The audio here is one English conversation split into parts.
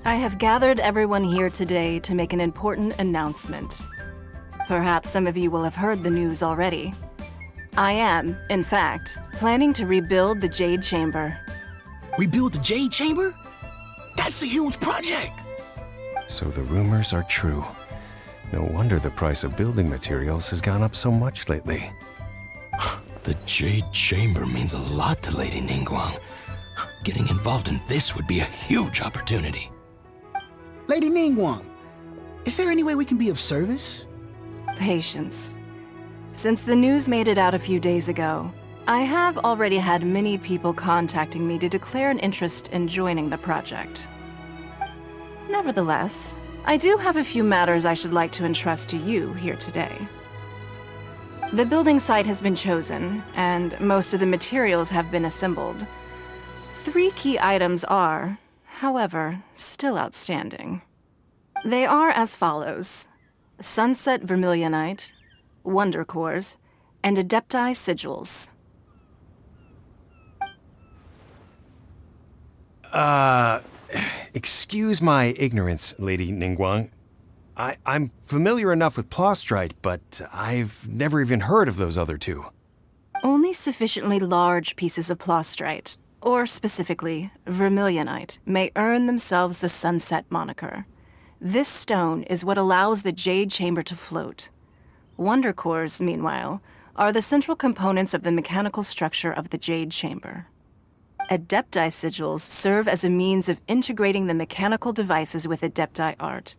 I have gathered everyone here today to make an important announcement. Perhaps some of you will have heard the news already. I am, in fact, planning to rebuild the Jade Chamber. Rebuild the Jade Chamber? That's a huge project! So the rumors are true. No wonder the price of building materials has gone up so much lately. The Jade Chamber means a lot to Lady Ningguang. Getting involved in this would be a huge opportunity. Lady Ningguang, is there any way we can be of service? Patience. Since the news made it out a few days ago, I have already had many people contacting me to declare an interest in joining the project. Nevertheless, I do have a few matters I should like to entrust to you here today. The building site has been chosen, and most of the materials have been assembled. 3 key items are, however, still outstanding. They are as follows: Sunset Vermilionite, Wonder Cores, and Adepti Sigils. Excuse my ignorance, Lady Ningguang. I'm familiar enough with Plostrite, but I've never even heard of those other 2. Only sufficiently large pieces of Plostrite, or specifically Vermilionite, may earn themselves the Sunset moniker. This stone is what allows the Jade Chamber to float. Wonder Cores, meanwhile, are the central components of the mechanical structure of the Jade Chamber. Adepti Sigils serve as a means of integrating the mechanical devices with Adepti art.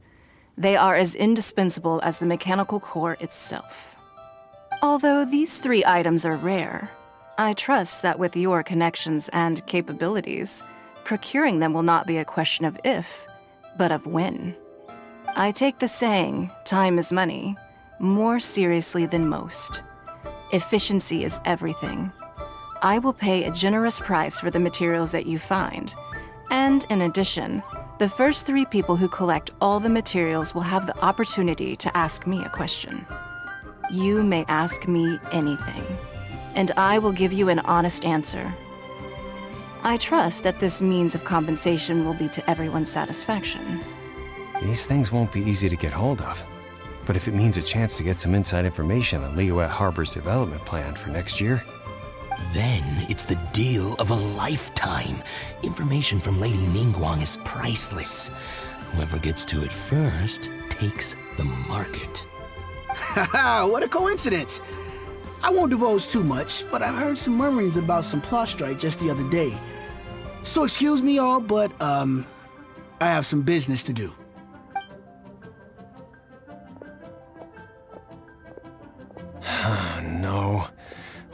They are as indispensable as the mechanical core itself. Although these 3 items are rare, I trust that with your connections and capabilities, procuring them will not be a question of if, but of when. I take the saying, time is money, more seriously than most. Efficiency is everything. I will pay a generous price for the materials that you find, and in addition, the first 3 people who collect all the materials will have the opportunity to ask me a question. You may ask me anything, and I will give you an honest answer. I trust that this means of compensation will be to everyone's satisfaction. These things won't be easy to get hold of. But if it means a chance to get some inside information on Liyue Harbor's development plan for next year, Then it's the deal of a lifetime. Information from Lady Ningguang is priceless. Whoever gets to it first takes the market. Haha, what a coincidence! I won't divulge too much, but I heard some murmurings about some Plostrite just the other day. So excuse me all, but, I have some business to do. no.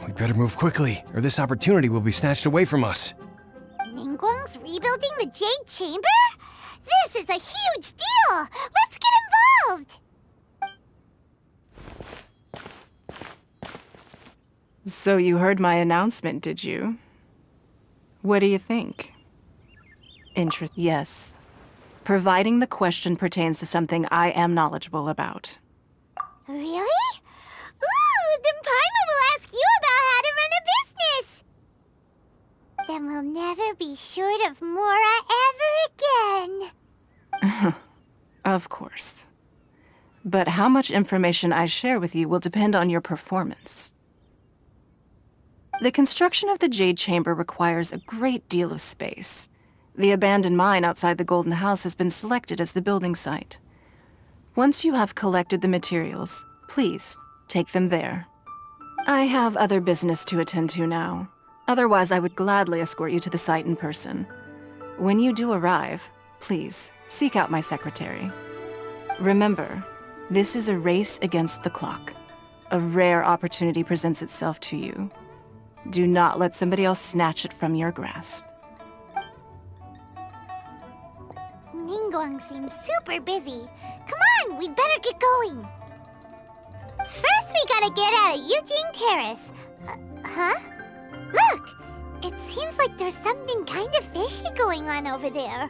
We better move quickly, or this opportunity will be snatched away from us. Ningguang's rebuilding the Jade Chamber? This is a huge deal! Let's get involved! So you heard my announcement, did you? What do you think? Yes. Providing the question pertains to something I am knowledgeable about. Really? Ooh, then Paimon will ask you about how to run a business! Then we'll never be short of Mora ever again. Of course. But how much information I share with you will depend on your performance. The construction of the Jade Chamber requires a great deal of space. The abandoned mine outside the Golden House has been selected as the building site. Once you have collected the materials, please take them there. I have other business to attend to now. Otherwise, I would gladly escort you to the site in person. When you do arrive, please seek out my secretary. Remember, this is a race against the clock. A rare opportunity presents itself to you. Do not let somebody else snatch it from your grasp. Ningguang seems super busy. Come on, we'd better get going. First, we gotta get out of Eugene Terrace. Huh? Look! It seems like there's something kind of fishy going on over there.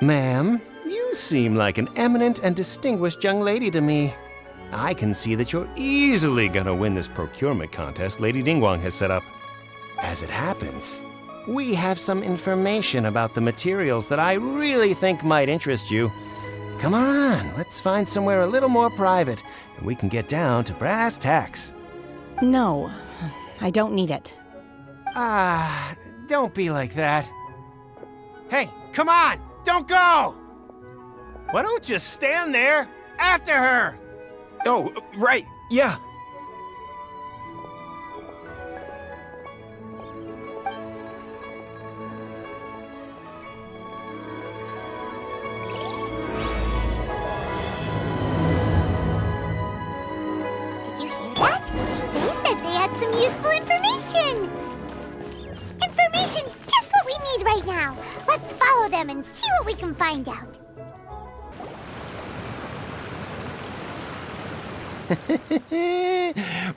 Ma'am, you seem like an eminent and distinguished young lady to me. I can see that you're easily gonna win this procurement contest Lady Ningguang has set up. As it happens, We have some information about the materials that I really think might interest you. Come on, let's find somewhere a little more private, and we can get down to brass tacks. No, I don't need it. Ah, don't be like that. Hey, come on, don't go! Why don't you stand there after her? Oh, right, yeah. Did you hear that? They said they had some useful information. Information's just what we need right now. Let's follow them and see what we can find out.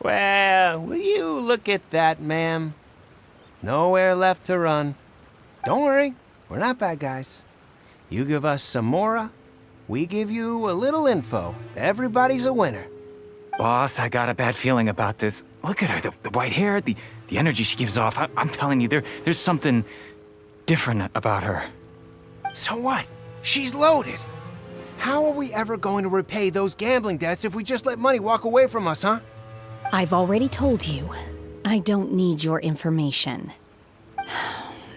Well, will you look at that, ma'am? Nowhere left to run. Don't worry, we're not bad guys. You give us some mora, we give you a little info. Everybody's a winner. Boss, I got a bad feeling about this. Look at her, the white hair, the energy she gives off. I'm telling you, there's something different about her. So what? She's loaded. How are we ever going to repay those gambling debts if we just let money walk away from us, huh? I've already told you, I don't need your information.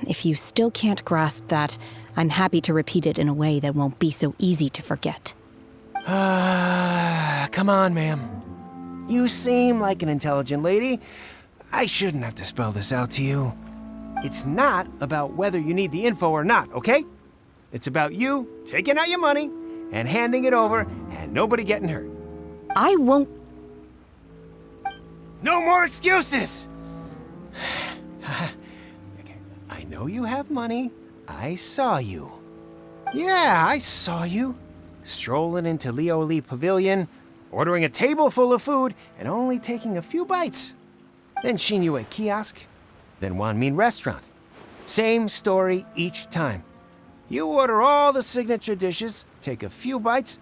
If you still can't grasp that, I'm happy to repeat it in a way that won't be so easy to forget. Come on, ma'am. You seem like an intelligent lady. I shouldn't have to spell this out to you. It's not about whether you need the info or not, okay? It's about you taking out your money and handing it over and nobody getting hurt. I won't. No more excuses! Okay, I know you have money. I saw you. Yeah, I saw you. Strolling into Leo Lee Pavilion, ordering a table full of food, and only taking a few bites. Then Shinyue Kiosk, then Wanmin Restaurant. Same story each time. You order all the signature dishes, take a few bites,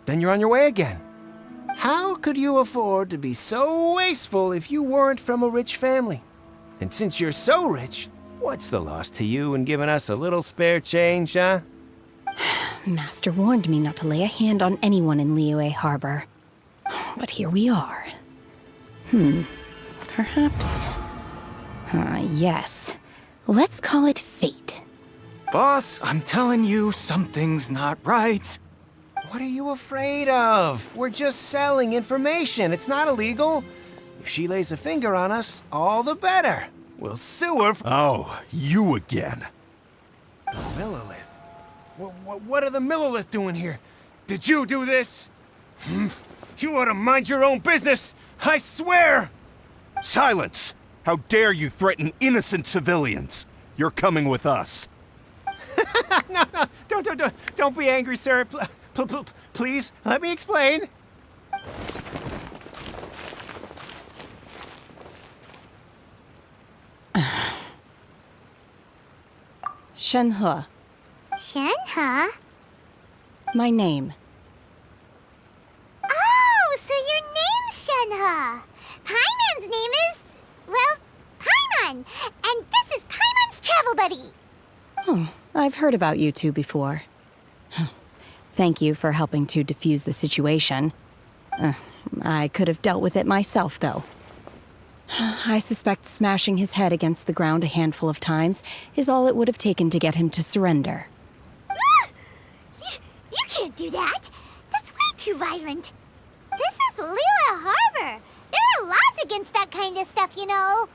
then you're on your way again. How could you afford to be so wasteful if you weren't from a rich family? And since you're so rich, what's the loss to you in giving us a little spare change, huh? Master warned me not to lay a hand on anyone in Liyue Harbor. But here we are. Perhaps... yes. Let's call it fate. Boss, I'm telling you, something's not right. What are you afraid of? We're just selling information. It's not illegal. If she lays a finger on us, all the better. We'll sue her for... Oh, you again. The Millilith. What are the Millilith doing here? Did you do this? You ought to mind your own business. I swear! Silence! How dare you threaten innocent civilians? You're coming with us. No, don't be angry, sir. Please, let me explain. Shenhe, Shenhe? my name. Oh, so your name's Shenhe. Paimon's name is, well, Paimon. And this is Paimon's travel buddy. Oh, I've heard about you two before. Thank you for helping to defuse the situation. I could have dealt with it myself, though. I suspect smashing his head against the ground a handful of times is all it would have taken to get him to surrender. You can't do that. That's way too violent. This is Liyue Harbor. There are laws against that kind of stuff, you know.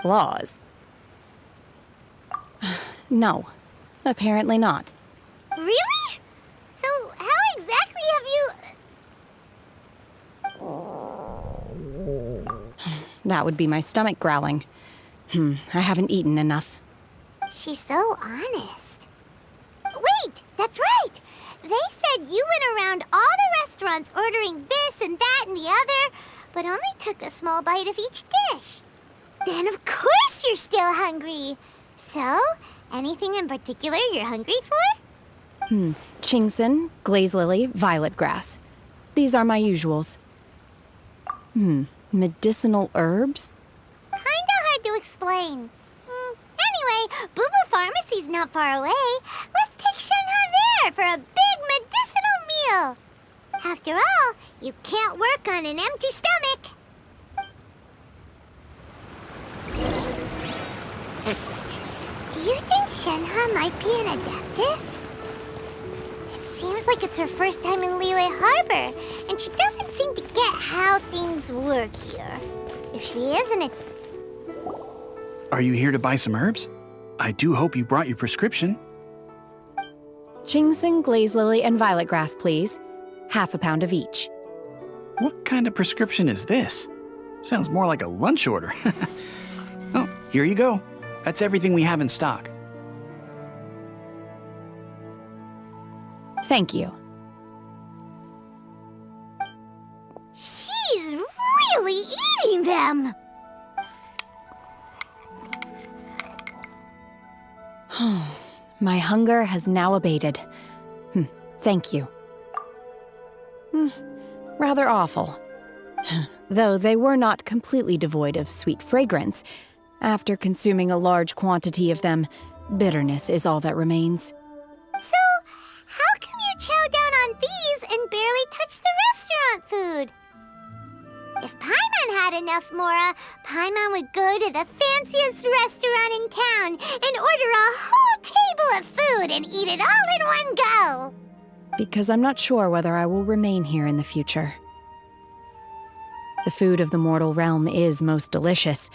Laws? No, apparently not. Really? So how exactly have you... That would be my stomach growling. I haven't eaten enough. She's so honest. Wait, that's right. They said you went around all the restaurants ordering this and that and the other, but only took a small bite of each dish. Then of course you're still hungry. So, anything in particular you're hungry for? Chingson, glaze lily, violet grass. These are my usuals. Medicinal herbs? Kinda hard to explain. Boo Boo Pharmacy's not far away. Let's take Shenhe there for a big medicinal meal. After all, you can't work on an empty stomach. Psst. Do you think Shenhe might be an Adeptus? It seems like it's her first time in Liyue Harbor, and she doesn't seem to get how things work here. If she isn't a... Are you here to buy some herbs? I do hope you brought your prescription. Ginseng, glaze lily, and violet grass, please. Half a pound of each. What kind of prescription is this? Sounds more like a lunch order. Oh, here you go. That's everything we have in stock. Thank you. She's really eating them! My hunger has now abated. Thank you. Rather awful. Though they were not completely devoid of sweet fragrance. After consuming a large quantity of them, bitterness is all that remains. So, how come you chow down on these and barely touch the restaurant food? If Paimon had enough Mora, Paimon would go to the fanciest restaurant in town and order a whole table of food and eat it all in one go. Because I'm not sure whether I will remain here in the future. The food of the mortal realm is most delicious,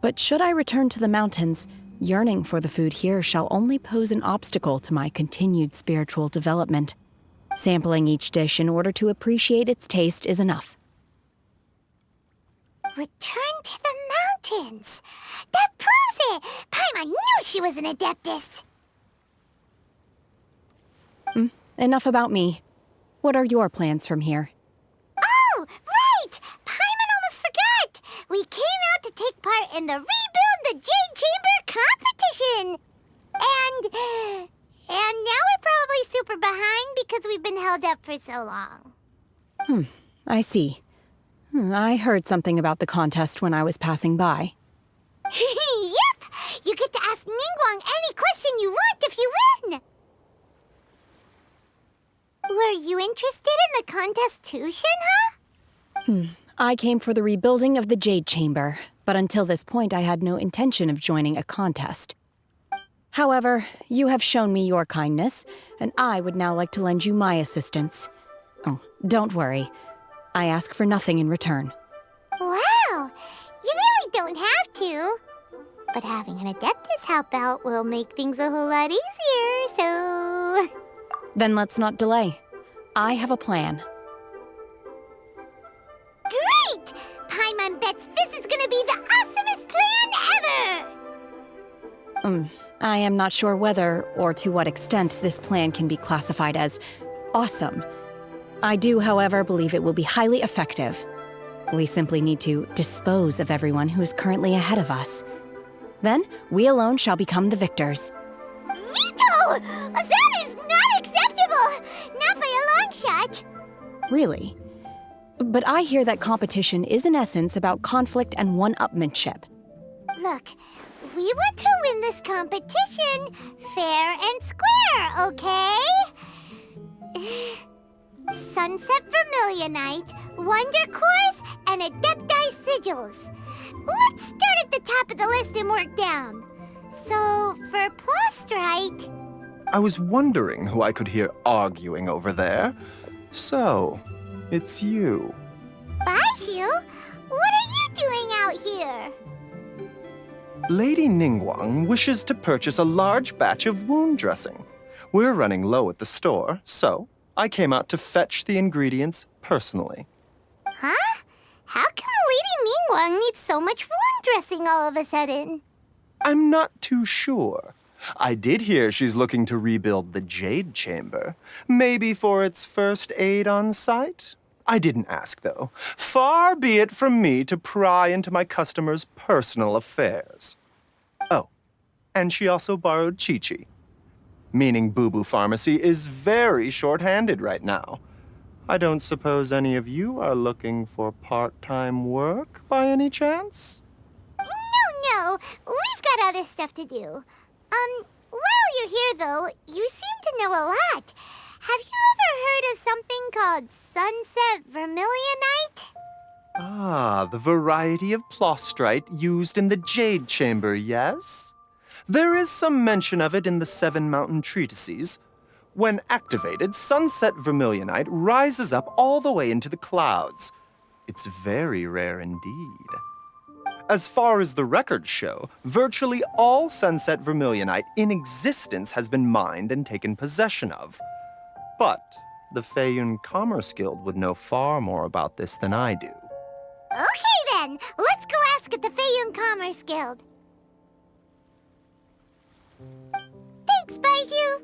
but should I return to the mountains, yearning for the food here shall only pose an obstacle to my continued spiritual development. Sampling each dish in order to appreciate its taste is enough. Return to the mountains! That proves it! Paimon knew she was an Adeptus! Enough about me. What are your plans from here? Oh, right! Paimon almost forgot! We came out to take part in the Rebuild the Jade Chamber competition! And now we're probably super behind because we've been held up for so long. I see. I heard something about the contest when I was passing by. Yep! You get to ask Ningguang any question you want if you win! Were you interested in the contest too, Shenhe? I came for the rebuilding of the Jade Chamber, but until this point I had no intention of joining a contest. However, you have shown me your kindness, and I would now like to lend you my assistance. Oh, don't worry. I ask for nothing in return. Wow! You really don't have to. But having an Adeptus help out will make things a whole lot easier, so... Then let's not delay. I have a plan. Great! Paimon bets this is gonna be the awesomest plan ever! I am not sure whether or to what extent this plan can be classified as awesome. I do, however, believe it will be highly effective. We simply need to dispose of everyone who is currently ahead of us. Then, we alone shall become the victors. Veto! That is not acceptable! Not by a long shot! Really? But I hear that competition is in essence about conflict and one-upmanship. Look, we want to win this competition fair and square, okay? Sunset Vermilionite, Wonder Cores, and Adepti Sigils. Let's start at the top of the list and work down. So, for Plastrite... I was wondering who I could hear arguing over there. So, it's you. Baiju? What are you doing out here? Lady Ningguang wishes to purchase a large batch of wound dressing. We're running low at the store, so I came out to fetch the ingredients personally. Huh? How come Lady Ningguang needs so much wound dressing all of a sudden? I'm not too sure. I did hear she's looking to rebuild the Jade Chamber. Maybe for its first aid on site? I didn't ask, though. Far be it from me to pry into my customers' personal affairs. Oh, and she also borrowed Chi-Chi. Meaning Boo Boo Pharmacy is very short-handed right now. I don't suppose any of you are looking for part-time work by any chance? No, we've got other stuff to do. While you're here though, you seem to know a lot. Have you ever heard of something called sunset vermilionite? Ah, the variety of plostrite used in the Jade Chamber, yes? There is some mention of it in the Seven Mountain Treatises. When activated, sunset vermilionite rises up all the way into the clouds. It's very rare indeed. As far as the records show, virtually all sunset vermilionite in existence has been mined and taken possession of. But the Feiyun Commerce Guild would know far more about this than I do. Okay then, let's go ask at the Feiyun Commerce Guild. Thanks, Baiju.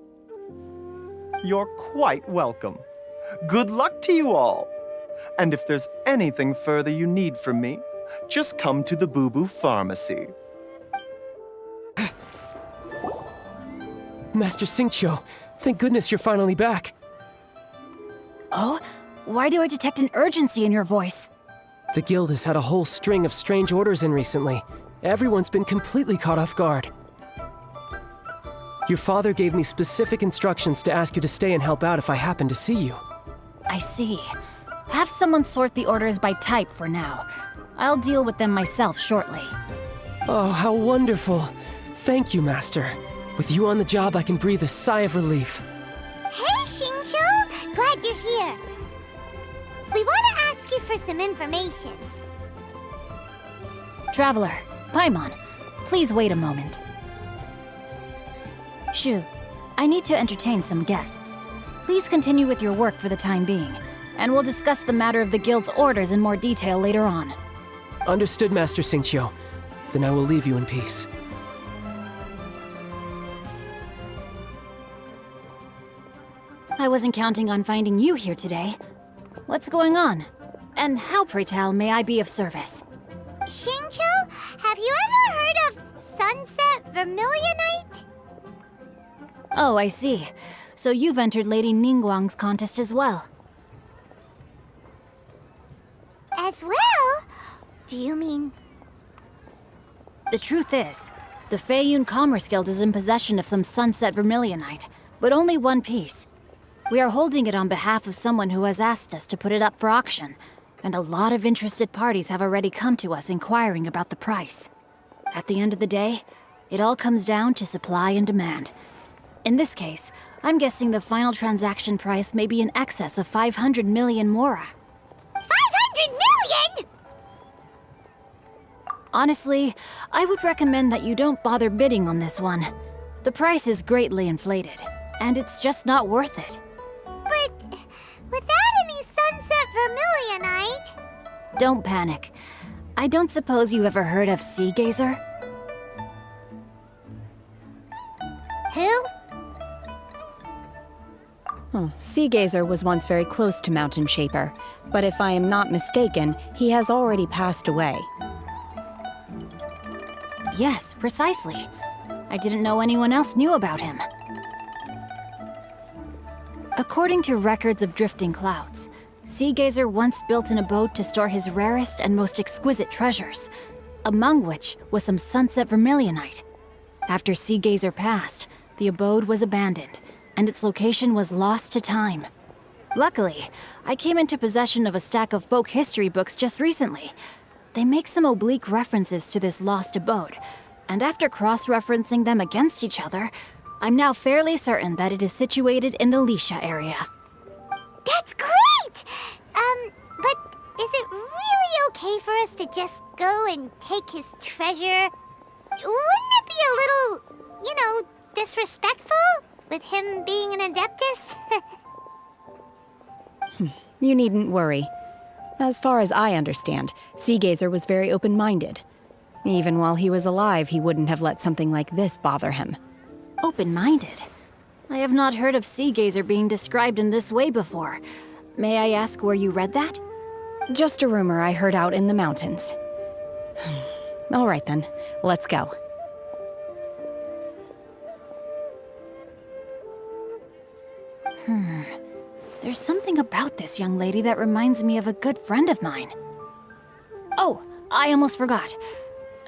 You're quite welcome. Good luck to you all. And if there's anything further you need from me, just come to the Boo Boo Pharmacy. Master Xingqiu, thank goodness you're finally back. Oh? Why do I detect an urgency in your voice? The guild has had a whole string of strange orders in recently. Everyone's been completely caught off guard. Your father gave me specific instructions to ask you to stay and help out if I happen to see you. I see. Have someone sort the orders by type for now. I'll deal with them myself shortly. Oh, how wonderful. Thank you, Master. With you on the job, I can breathe a sigh of relief. Hey, Xingqiu! Glad you're here. We want to ask you for some information. Traveler, Paimon, please wait a moment. Shu, I need to entertain some guests. Please continue with your work for the time being, and we'll discuss the matter of the guild's orders in more detail later on. Understood, Master Xingqiu. Then I will leave you in peace. I wasn't counting on finding you here today. What's going on? And how, pray tell, may I be of service? Xingqiu, have you ever heard of sunset vermilionite? Oh, I see. So you've entered Lady Ningguang's contest as well. As well? Do you mean... The truth is, the Feiyun Commerce Guild is in possession of some sunset vermilionite, but only one piece. We are holding it on behalf of someone who has asked us to put it up for auction, and a lot of interested parties have already come to us inquiring about the price. At the end of the day, it all comes down to supply and demand. In this case, I'm guessing the final transaction price may be in excess of 500 million mora. 500 million?! Honestly, I would recommend that you don't bother bidding on this one. The price is greatly inflated, and it's just not worth it. But without any sunset vermilionite... Don't panic. I don't suppose you ever heard of Sea Gazer? Who? Sea Gazer was once very close to Mountain Shaper, but if I am not mistaken, he has already passed away. Yes, precisely. I didn't know anyone else knew about him. According to records of drifting clouds, Sea Gazer once built an abode to store his rarest and most exquisite treasures, among which was some sunset vermilionite. After Sea Gazer passed, the abode was abandoned, and its location was lost to time. Luckily, I came into possession of a stack of folk history books just recently. They make some oblique references to this lost abode, and after cross-referencing them against each other, I'm now fairly certain that it is situated in the Lisha area. That's great! But is it really okay for us to just go and take his treasure? Wouldn't it be a little, disrespectful? With him being an Adeptus? You needn't worry. As far as I understand, Sea Gazer was very open-minded. Even while he was alive, he wouldn't have let something like this bother him. Open-minded? I have not heard of Sea Gazer being described in this way before. May I ask where you read that? Just a rumor I heard out in the mountains. All right then, let's go. There's something about this young lady that reminds me of a good friend of mine. Oh, I almost forgot.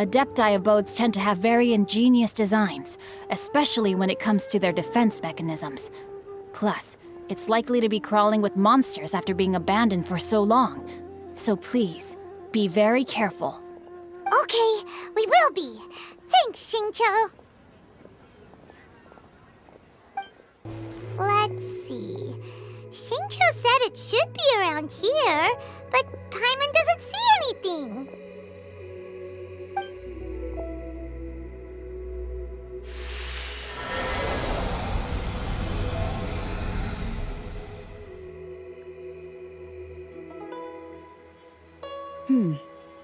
Adepti abodes tend to have very ingenious designs, especially when it comes to their defense mechanisms. Plus, it's likely to be crawling with monsters after being abandoned for so long. So please, be very careful. Okay, we will be. Thanks, Xingqiu. Let's see. Xingqiu said it should be around here, but Paimon doesn't see anything.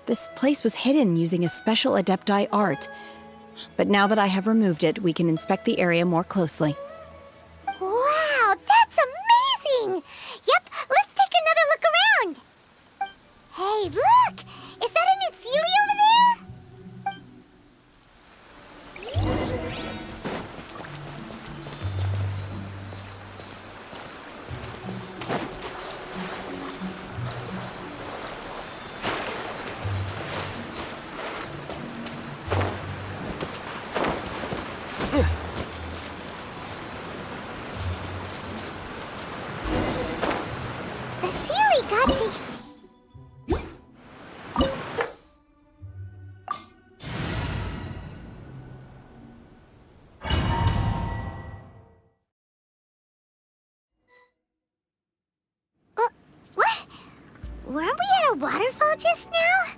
This place was hidden using a special Adepti art. But now that I have removed it, we can inspect the area more closely. Wow, that's amazing! Yep, let's take another look around. Hey, look! Is that a new Sealy over there? The Sealy got to... What? Weren't we at a waterfall just now?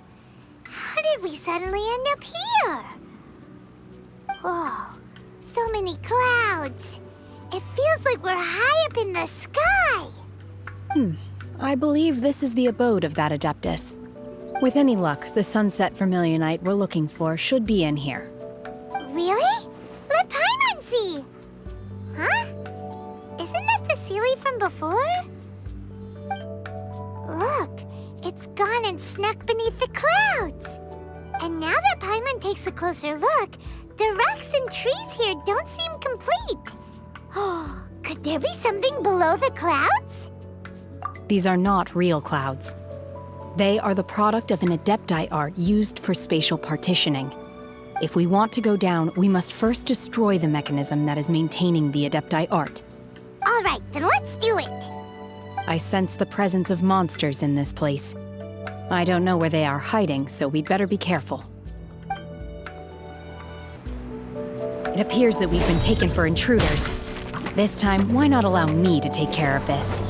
How did we suddenly end up here? Oh, so many clouds. It feels like we're high up in the sky. I believe this is the abode of that Adeptus. With any luck, the sunset vermilionite we're looking for should be in here. Really? Let Paimon see. Huh? Isn't that the Sealy from before? Look, it's gone and snuck beneath the clouds. And now that Paimon takes a closer look, the rocks and trees here don't seem complete. Oh, could there be something below the clouds? These are not real clouds. They are the product of an Adepti art used for spatial partitioning. If we want to go down, we must first destroy the mechanism that is maintaining the Adepti art. All right, then let's do it. I sense the presence of monsters in this place. I don't know where they are hiding, so we'd better be careful. It appears that we've been taken for intruders. This time, why not allow me to take care of this?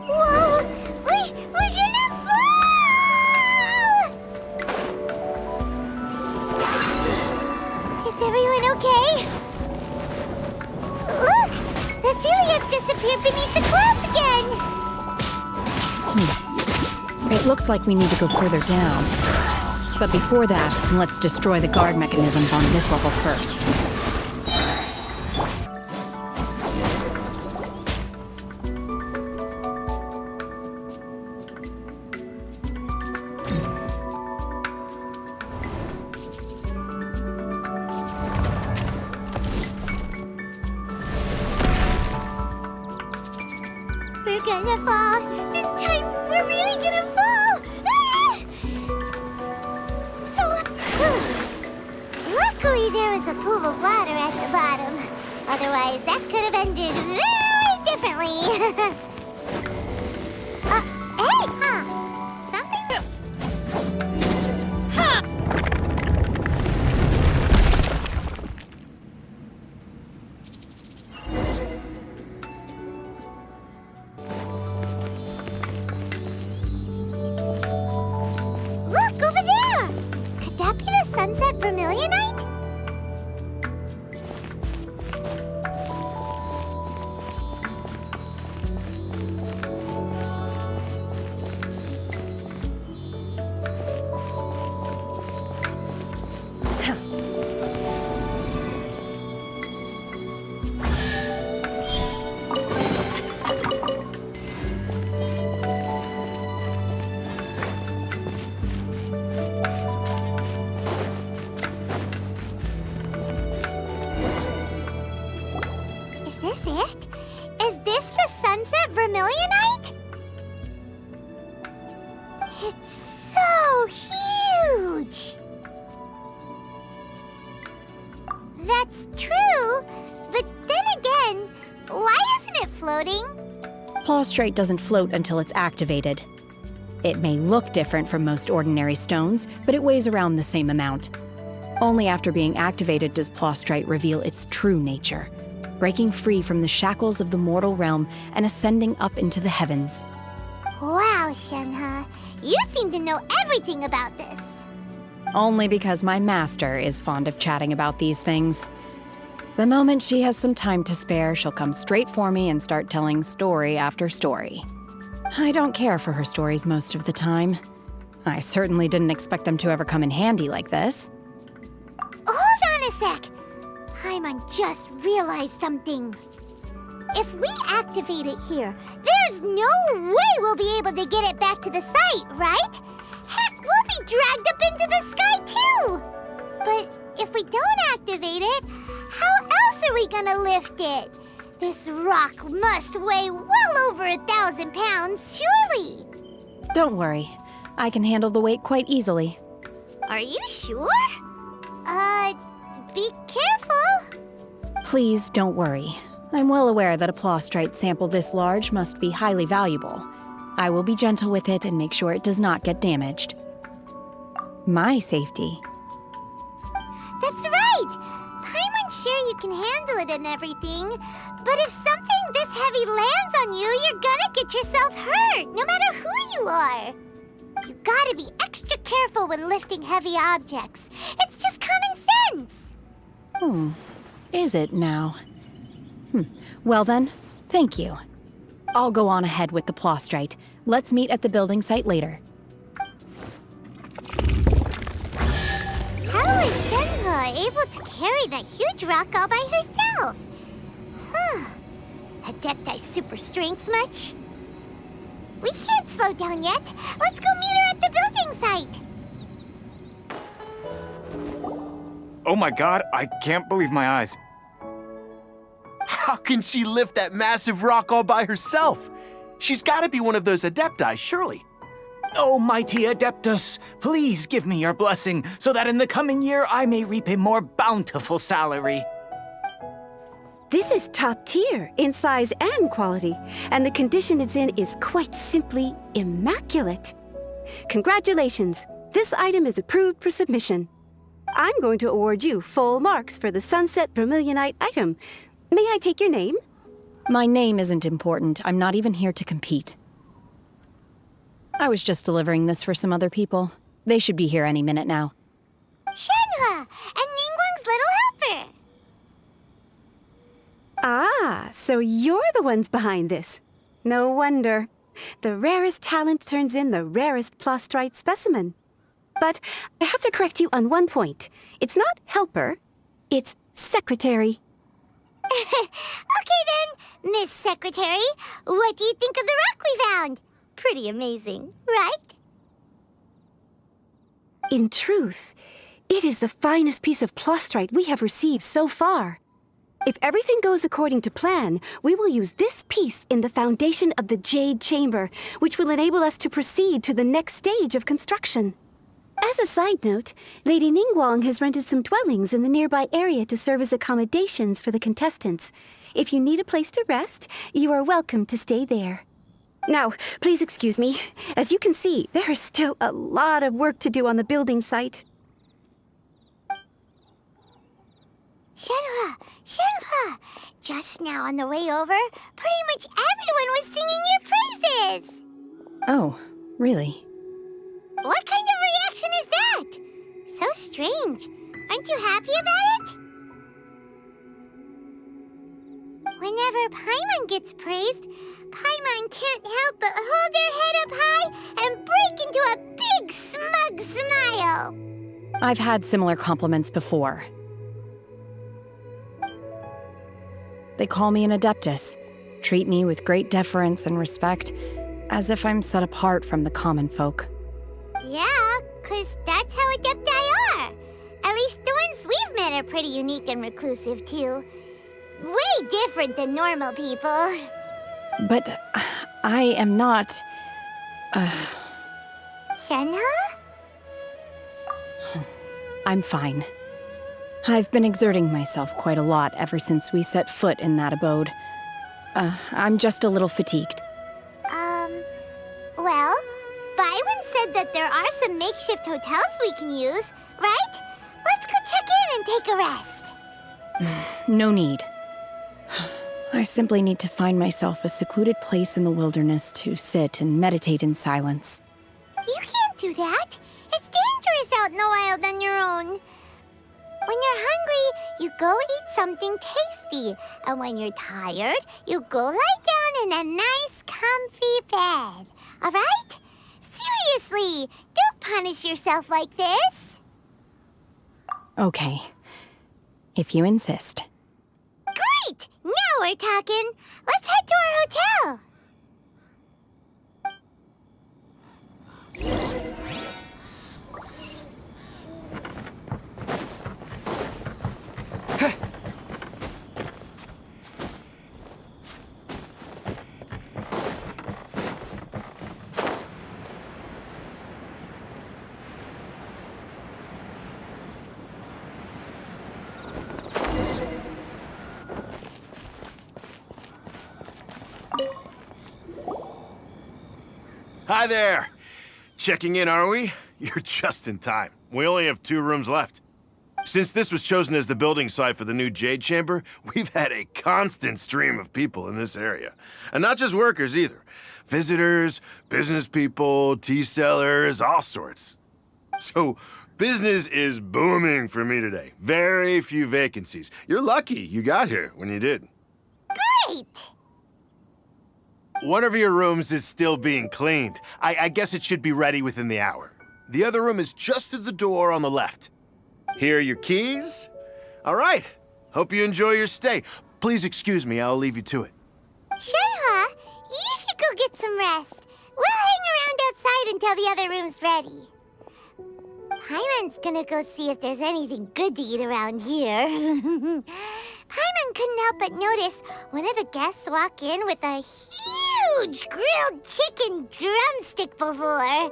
Whoa! We're gonna fall! Is everyone okay? Look! The Sealy has disappeared beneath the clouds again! It looks like we need to go further down. But before that, let's destroy the guard mechanisms on this level first. We're gonna fall! This time, we're really gonna fall! Ah! Luckily, there was a pool of water at the bottom. Otherwise, that could have ended very differently. Hey! Huh? Something? Look, over there! Could that be the sunset vermilionite? It's so huge! That's true, but then again, why isn't it floating? Plaustrite doesn't float until it's activated. It may look different from most ordinary stones, but it weighs around the same amount. Only after being activated does Plaustrite reveal its true nature, breaking free from the shackles of the mortal realm and ascending up into the heavens. Wow, Shenhe, you seem to know everything about this. Only because my master is fond of chatting about these things. The moment she has some time to spare, she'll come straight for me and start telling story after story. I don't care for her stories most of the time. I certainly didn't expect them to ever come in handy like this. Hold on a sec. Paimon just realized something. If we activate it here, there's no way we'll be able to get it back to the site, right? Heck, we'll be dragged up into the sky too! But if we don't activate it, how else are we gonna lift it? This rock must weigh well over 1,000 pounds, surely! Don't worry. I can handle the weight quite easily. Are you sure? Be careful! Please don't worry. I'm well aware that a plaustrite sample this large must be highly valuable. I will be gentle with it and make sure it does not get damaged. My safety. That's right! Paimon's sure you can handle it and everything, but if something this heavy lands on you, you're gonna get yourself hurt, no matter who you are. You gotta be extra careful when lifting heavy objects. It's just common sense! Is it now? Well then, thank you. I'll go on ahead with the plaustrite. Let's meet at the building site later. How is Shenhe able to carry that huge rock all by herself? Adepti super strength much? We can't slow down yet. Let's go meet her at the building site. Oh my god, I can't believe my eyes. How can she lift that massive rock all by herself? She's gotta be one of those Adepti, surely. Oh, mighty Adeptus, please give me your blessing so that in the coming year I may reap a more bountiful salary. This is top tier in size and quality, and the condition it's in is quite simply immaculate. Congratulations, this item is approved for submission. I'm going to award you full marks for the Sunset Vermilionite item. May I take your name? My name isn't important. I'm not even here to compete. I was just delivering this for some other people. They should be here any minute now. Shenhe! And Ningguang's little helper! Ah, so you're the ones behind this. No wonder. The rarest talent turns in the rarest plaustrite specimen. But I have to correct you on one point. It's not helper, it's secretary. Okay then, Miss Secretary, what do you think of the rock we found? Pretty amazing, right? In truth, it is the finest piece of plaustrite we have received so far. If everything goes according to plan, we will use this piece in the foundation of the Jade Chamber, which will enable us to proceed to the next stage of construction. As a side note, Lady Ningguang has rented some dwellings in the nearby area to serve as accommodations for the contestants. If you need a place to rest, you are welcome to stay there. Now, please excuse me. As you can see, there is still a lot of work to do on the building site. Shenhe! Shenhe! Just now on the way over, pretty much everyone was singing your praises! Oh, really? What kind of reaction is that? So strange. Aren't you happy about it? Whenever Paimon gets praised, Paimon can't help but hold her head up high and break into a big smug smile. I've had similar compliments before. They call me an Adeptus, treat me with great deference and respect, as if I'm set apart from the common folk. Yeah, 'cause that's how Adepti are. At least the ones we've met are pretty unique and reclusive, too. Way different than normal people. But I am not... Shenhe? I'm fine. I've been exerting myself quite a lot ever since we set foot in that abode. I'm just a little fatigued. Well, Byron said that there are some makeshift hotels we can use, right? Let's go check in and take a rest. No need. I simply need to find myself a secluded place in the wilderness to sit and meditate in silence. You can't do that. It's dangerous out in the wild on your own. When you're hungry, you go eat something tasty. And when you're tired, you go lie down in a nice, comfy bed. All right? Seriously, don't punish yourself like this. Okay. If you insist. Great! Now we're talking. Let's head to our hotel. Hi there. Checking in, are we? You're just in time. We only have 2 rooms left. Since this was chosen as the building site for the new Jade Chamber, we've had a constant stream of people in this area. And not just workers either. Visitors, business people, tea sellers, all sorts. So, business is booming for me today. Very few vacancies. You're lucky you got here when you did. Great! One of your rooms is still being cleaned. I guess it should be ready within the hour. The other room is just through the door on the left. Here are your keys. All right. Hope you enjoy your stay. Please excuse me, I'll leave you to it. Shenhe, you should go get some rest. We'll hang around outside until the other room's ready. Paimon's gonna go see if there's anything good to eat around here. Paimon couldn't help but notice one of the guests walk in with a huge grilled chicken drumstick before.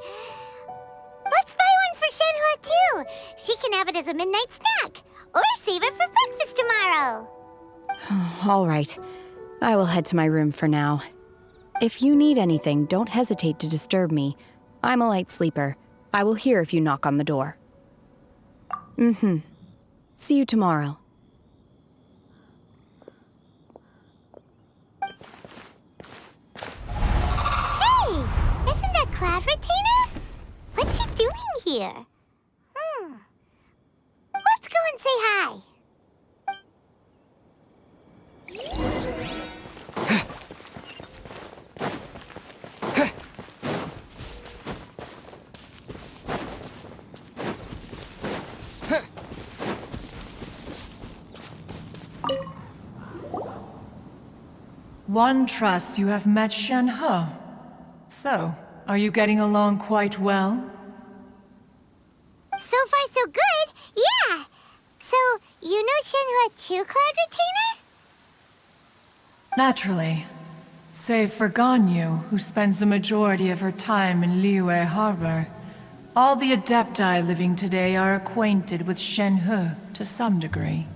Let's buy one for Shenhe too. She can have it as a midnight snack. Or save it for breakfast tomorrow. All right. I will head to my room for now. If you need anything, don't hesitate to disturb me. I'm a light sleeper. I will hear if you knock on the door. See you tomorrow. Hey! Isn't that Cloud Retainer? What's she doing here? Let's go and say hi. One trusts you have met Shenhe. So, are you getting along quite well? So far, so good. Yeah. So, you know Shenhe too, Cloud Retainer? Naturally. Save for Ganyu, who spends the majority of her time in Liyue Harbor. All the Adepti living today are acquainted with Shenhe to some degree.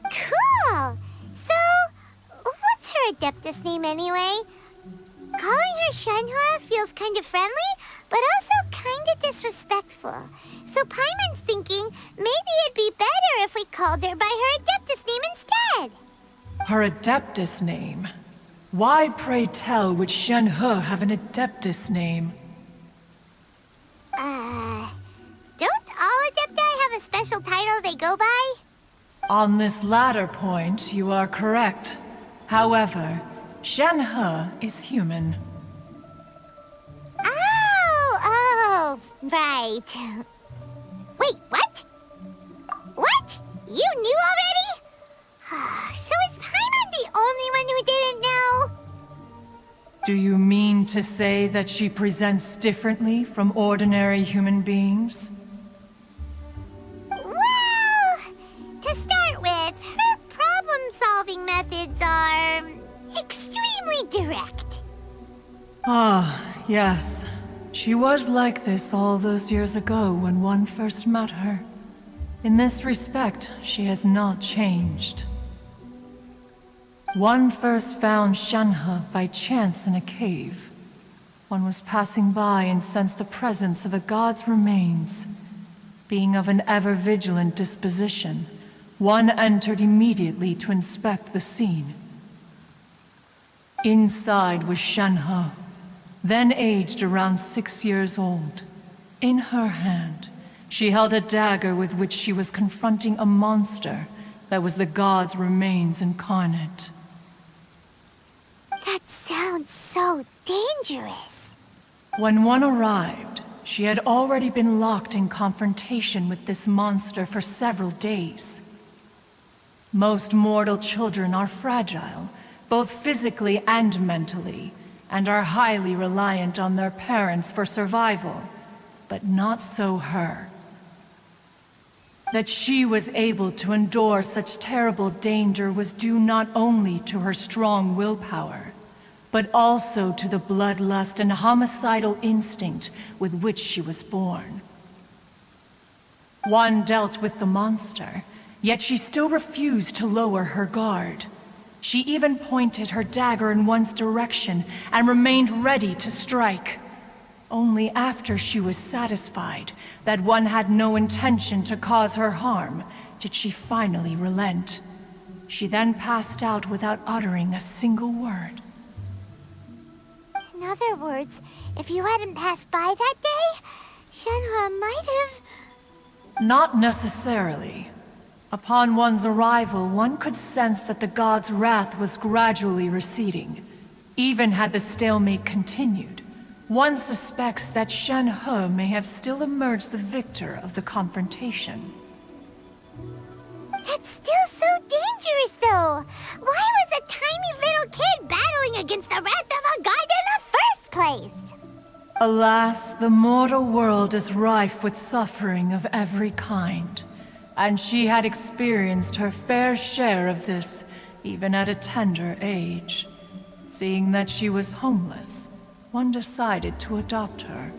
Cool. So, what's her Adeptus name anyway? Calling her Shenhe feels kind of friendly, but also kind of disrespectful. So Paimon's thinking maybe it'd be better if we called her by her Adeptus name instead. Her Adeptus name? Why, pray tell, would Shenhe have an Adeptus name? Don't all Adepti have a special title they go by? On this latter point, you are correct. However, Shenhe is human. Oh, right. Wait, what? What? You knew already? So is Paimon the only one who didn't know? Do you mean to say that she presents differently from ordinary human beings? Well, to start with, her problem-solving methods are extremely direct. Ah, yes. She was like this all those years ago when one first met her. In this respect, she has not changed. One first found Shenhe by chance in a cave. One was passing by and sensed the presence of a god's remains. Being of an ever-vigilant disposition, one entered immediately to inspect the scene. Inside was Shenhe, then aged around 6 years old. In her hand, she held a dagger with which she was confronting a monster that was the god's remains incarnate. That sounds so dangerous. When one arrived, she had already been locked in confrontation with this monster for several days. Most mortal children are fragile, both physically and mentally, and are highly reliant on their parents for survival. But not so her. That she was able to endure such terrible danger was due not only to her strong willpower, but also to the bloodlust and homicidal instinct with which she was born. One dealt with the monster, yet she still refused to lower her guard. She even pointed her dagger in one's direction and remained ready to strike. Only after she was satisfied that one had no intention to cause her harm did she finally relent. She then passed out without uttering a single word. In other words, if you hadn't passed by that day, Shenhe might have... Not necessarily. Upon one's arrival, one could sense that the god's wrath was gradually receding. Even had the stalemate continued, one suspects that Shenhe may have still emerged the victor of the confrontation. That's still so dangerous, though! Why was a tiny little kid battling against the wrath of a god in the first place? Alas, the mortal world is rife with suffering of every kind. And she had experienced her fair share of this, even at a tender age. Seeing that she was homeless, one decided to adopt her.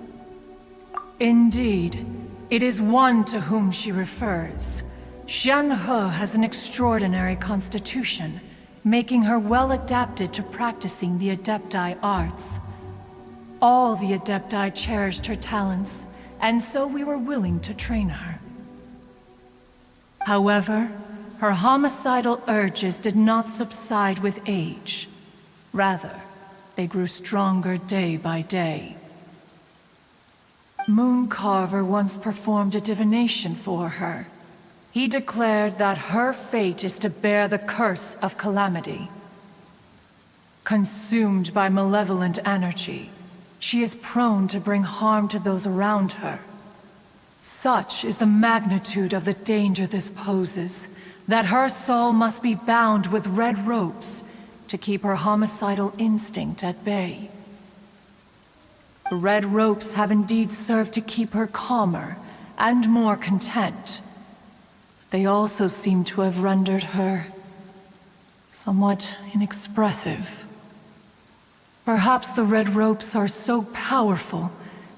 Indeed, it is one to whom she refers. Shenhe has an extraordinary constitution, making her well adapted to practicing the Adepti arts. All the Adepti cherished her talents, and so we were willing to train her. However, her homicidal urges did not subside with age. Rather, they grew stronger day by day. Mooncarver once performed a divination for her. He declared that her fate is to bear the curse of calamity. Consumed by malevolent energy, she is prone to bring harm to those around her. Such is the magnitude of the danger this poses, that her soul must be bound with red ropes to keep her homicidal instinct at bay. The red ropes have indeed served to keep her calmer and more content. They also seem to have rendered her somewhat inexpressive. Perhaps the red ropes are so powerful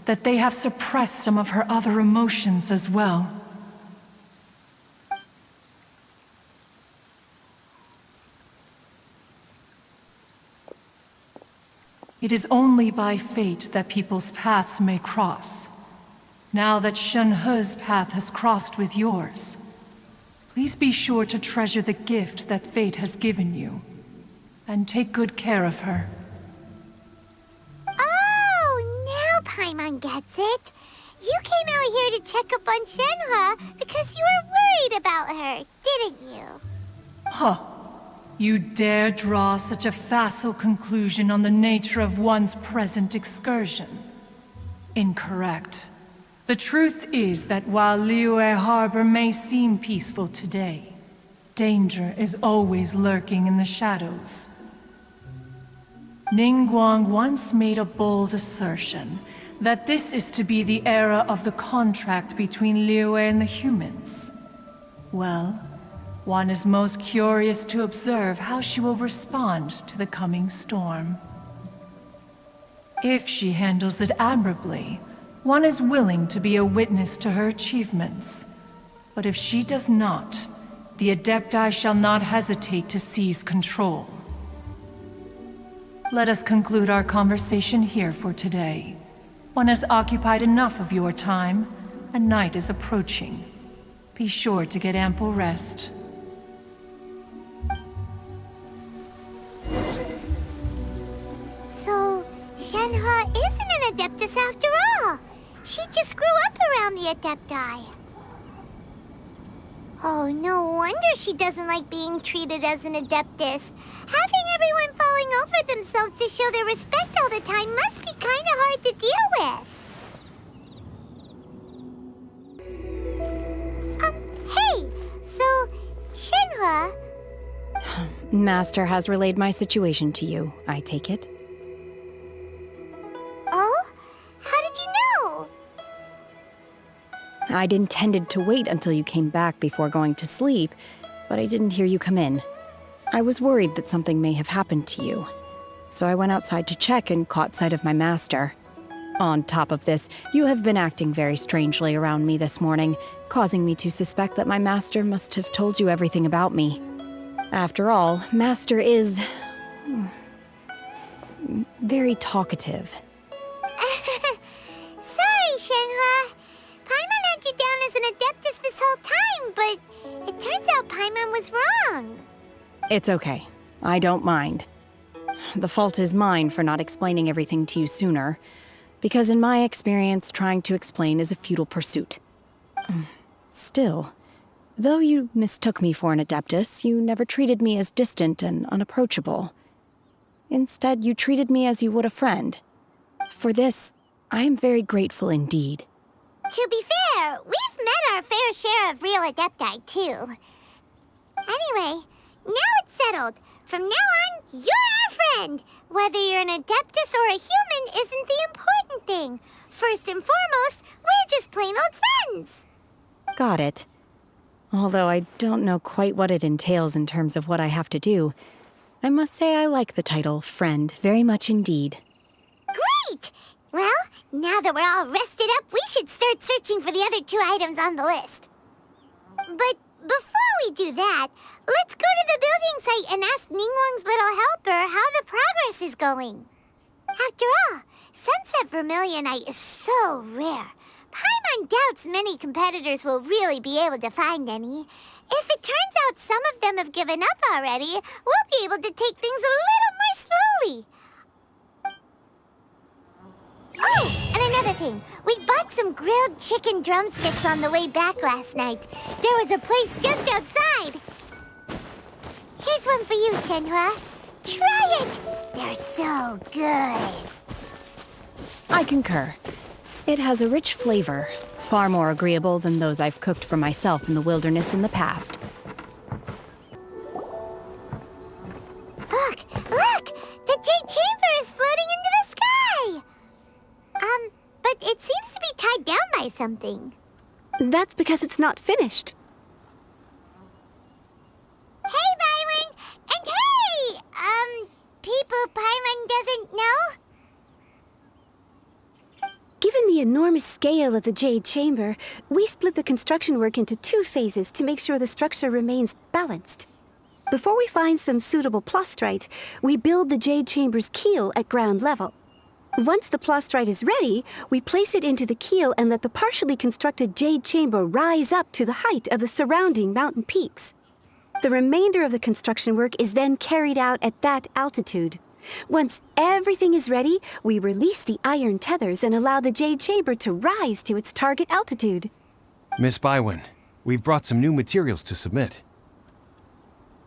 that they have suppressed some of her other emotions as well. It is only by fate that people's paths may cross. Now that Shenhe's path has crossed with yours, please be sure to treasure the gift that fate has given you, and take good care of her. Oh, now Paimon gets it. You came out here to check up on Shenhe because you were worried about her, didn't you? Huh. You dare draw such a facile conclusion on the nature of one's present excursion? Incorrect. The truth is that while Liyue Harbor may seem peaceful today, danger is always lurking in the shadows. Ningguang once made a bold assertion that this is to be the era of the contract between Liyue and the humans. Well, one is most curious to observe how she will respond to the coming storm. If she handles it admirably, one is willing to be a witness to her achievements. But if she does not, the Adepti shall not hesitate to seize control. Let us conclude our conversation here for today. One has occupied enough of your time, and night is approaching. Be sure to get ample rest. So, Shenhua isn't an Adeptus after all. She just grew up around the Adepti. Oh, no wonder she doesn't like being treated as an Adeptus. Having everyone falling over themselves to show their respect all the time must be kind of hard to deal with. Hey! So, Shenhua... Master has relayed my situation to you, I take it. Oh? How did you know? I'd intended to wait until you came back before going to sleep, but I didn't hear you come in. I was worried that something may have happened to you, so I went outside to check and caught sight of my master. On top of this, you have been acting very strangely around me this morning, causing me to suspect that my master must have told you everything about me. After all, Master is... very talkative. Sorry, Shenhua. Paimon had you down as an Adeptus this whole time, but it turns out Paimon was wrong. It's okay. I don't mind. The fault is mine for not explaining everything to you sooner, because in my experience, trying to explain is a futile pursuit. Still, though you mistook me for an Adeptus, you never treated me as distant and unapproachable. Instead, you treated me as you would a friend. For this, I am very grateful indeed. To be fair, we've met our fair share of real Adepti, too. Anyway, now it's settled. From now on, you're our friend. Whether you're an Adeptus or a human isn't the important thing. First and foremost, we're just plain old friends. Got it. Although I don't know quite what it entails in terms of what I have to do, I must say I like the title friend very much indeed. Great! Well, now that we're all rested up, we should start searching for the other 2 items on the list. But before we do that, let's go to the building site and ask Ningguang's little helper how the progress is going. After all, Sunset Vermilionite is so rare. Paimon doubts many competitors will really be able to find any. If it turns out some of them have given up already, we'll be able to take things a little more slowly. Oh, and another thing. We bought some grilled chicken drumsticks on the way back last night. There was a place just outside. Here's one for you, Shenhua. Try it! They're so good. I concur. It has a rich flavor, far more agreeable than those I've cooked for myself in the wilderness in the past. Look! The Jade Chamber is floating into the sky! But it seems to be tied down by something. That's because it's not finished. Hey, Rylan! And hey! People Paimon doesn't know? Given the enormous scale of the Jade Chamber, we split the construction work into 2 phases to make sure the structure remains balanced. Before we find some suitable plastrite, we build the Jade Chamber's keel at ground level. Once the plastrite is ready, we place it into the keel and let the partially constructed Jade Chamber rise up to the height of the surrounding mountain peaks. The remainder of the construction work is then carried out at that altitude. Once everything is ready, we release the iron tethers and allow the Jade Chamber to rise to its target altitude. Miss Bywin, we've brought some new materials to submit.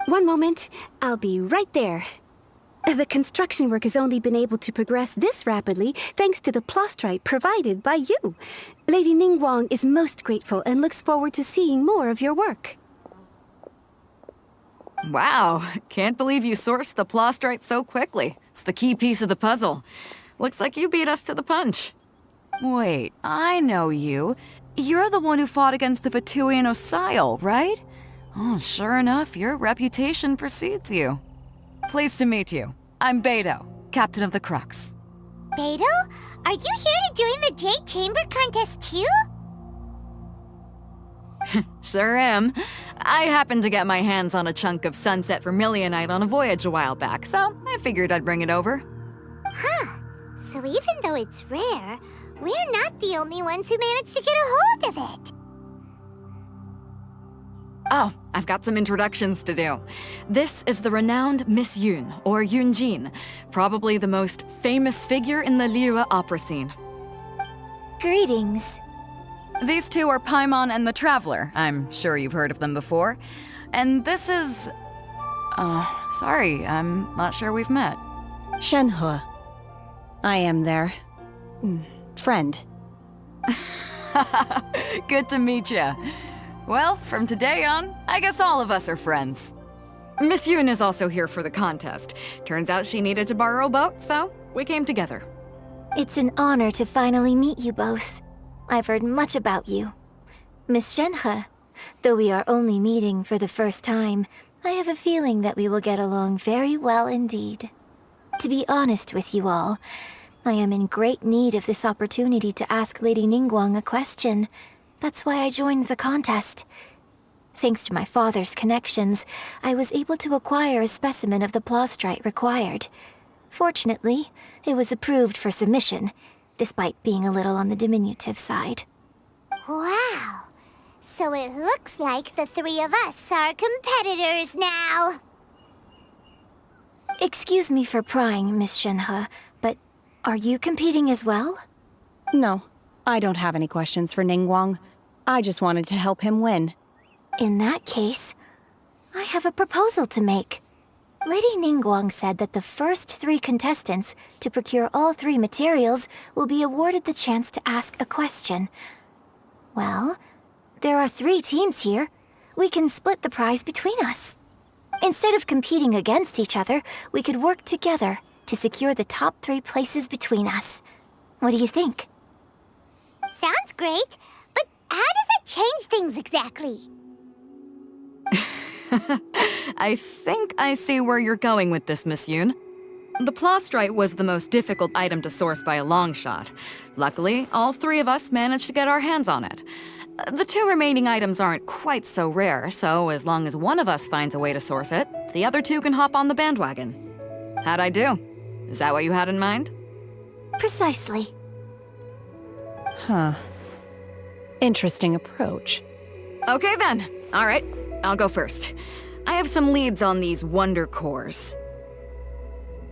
One moment, I'll be right there. The construction work has only been able to progress this rapidly thanks to the plastrite provided by you. Lady Ningguang is most grateful and looks forward to seeing more of your work. Wow, can't believe you sourced the plastrite so quickly. It's the key piece of the puzzle. Looks like you beat us to the punch. Wait, I know you. You're the one who fought against the Vatuian Osile, right? Oh, sure enough, your reputation precedes you. Pleased to meet you. I'm Beto, captain of the Crux. Beto, are you here to join the Jade Chamber contest too? Sure am. I happened to get my hands on a chunk of sunset vermilionite on a voyage a while back, so I figured I'd bring it over. Huh. So even though it's rare, we're not the only ones who managed to get a hold of it. Oh, I've got some introductions to do. This is the renowned Miss Yoon, or Yoonjin, probably the most famous figure in the Liyue opera scene. Greetings. These two are Paimon and the Traveler. I'm sure you've heard of them before. And this is... sorry, I'm not sure we've met. Shenhe. I am their... friend. Good to meet ya. Well, from today on, I guess all of us are friends. Miss Yoon is also here for the contest. Turns out she needed to borrow a boat, so we came together. It's an honor to finally meet you both. I've heard much about you. Miss Shenhe, though we are only meeting for the first time, I have a feeling that we will get along very well indeed. To be honest with you all, I am in great need of this opportunity to ask Lady Ningguang a question. That's why I joined the contest. Thanks to my father's connections, I was able to acquire a specimen of the plaustrite required. Fortunately, it was approved for submission, despite being a little on the diminutive side. Wow. So it looks like the three of us are competitors now. Excuse me for prying, Miss Shenhe, but are you competing as well? No, I don't have any questions for Ningguang. I just wanted to help him win. In that case, I have a proposal to make. Lady Ningguang said that the first 3 contestants to procure all 3 materials will be awarded the chance to ask a question. Well, there are 3 teams here. We can split the prize between us. Instead of competing against each other, we could work together to secure the top 3 places between us. What do you think? Sounds great, but how does it change things exactly? I think I see where you're going with this, Miss Yoon. The plaustrite was the most difficult item to source by a long shot. Luckily, all 3 of us managed to get our hands on it. The 2 remaining items aren't quite so rare, so as long as one of us finds a way to source it, the other 2 can hop on the bandwagon. How'd I do? Is that what you had in mind? Precisely. Huh. Interesting approach. Okay then. All right, I'll go first. I have some leads on these wonder cores.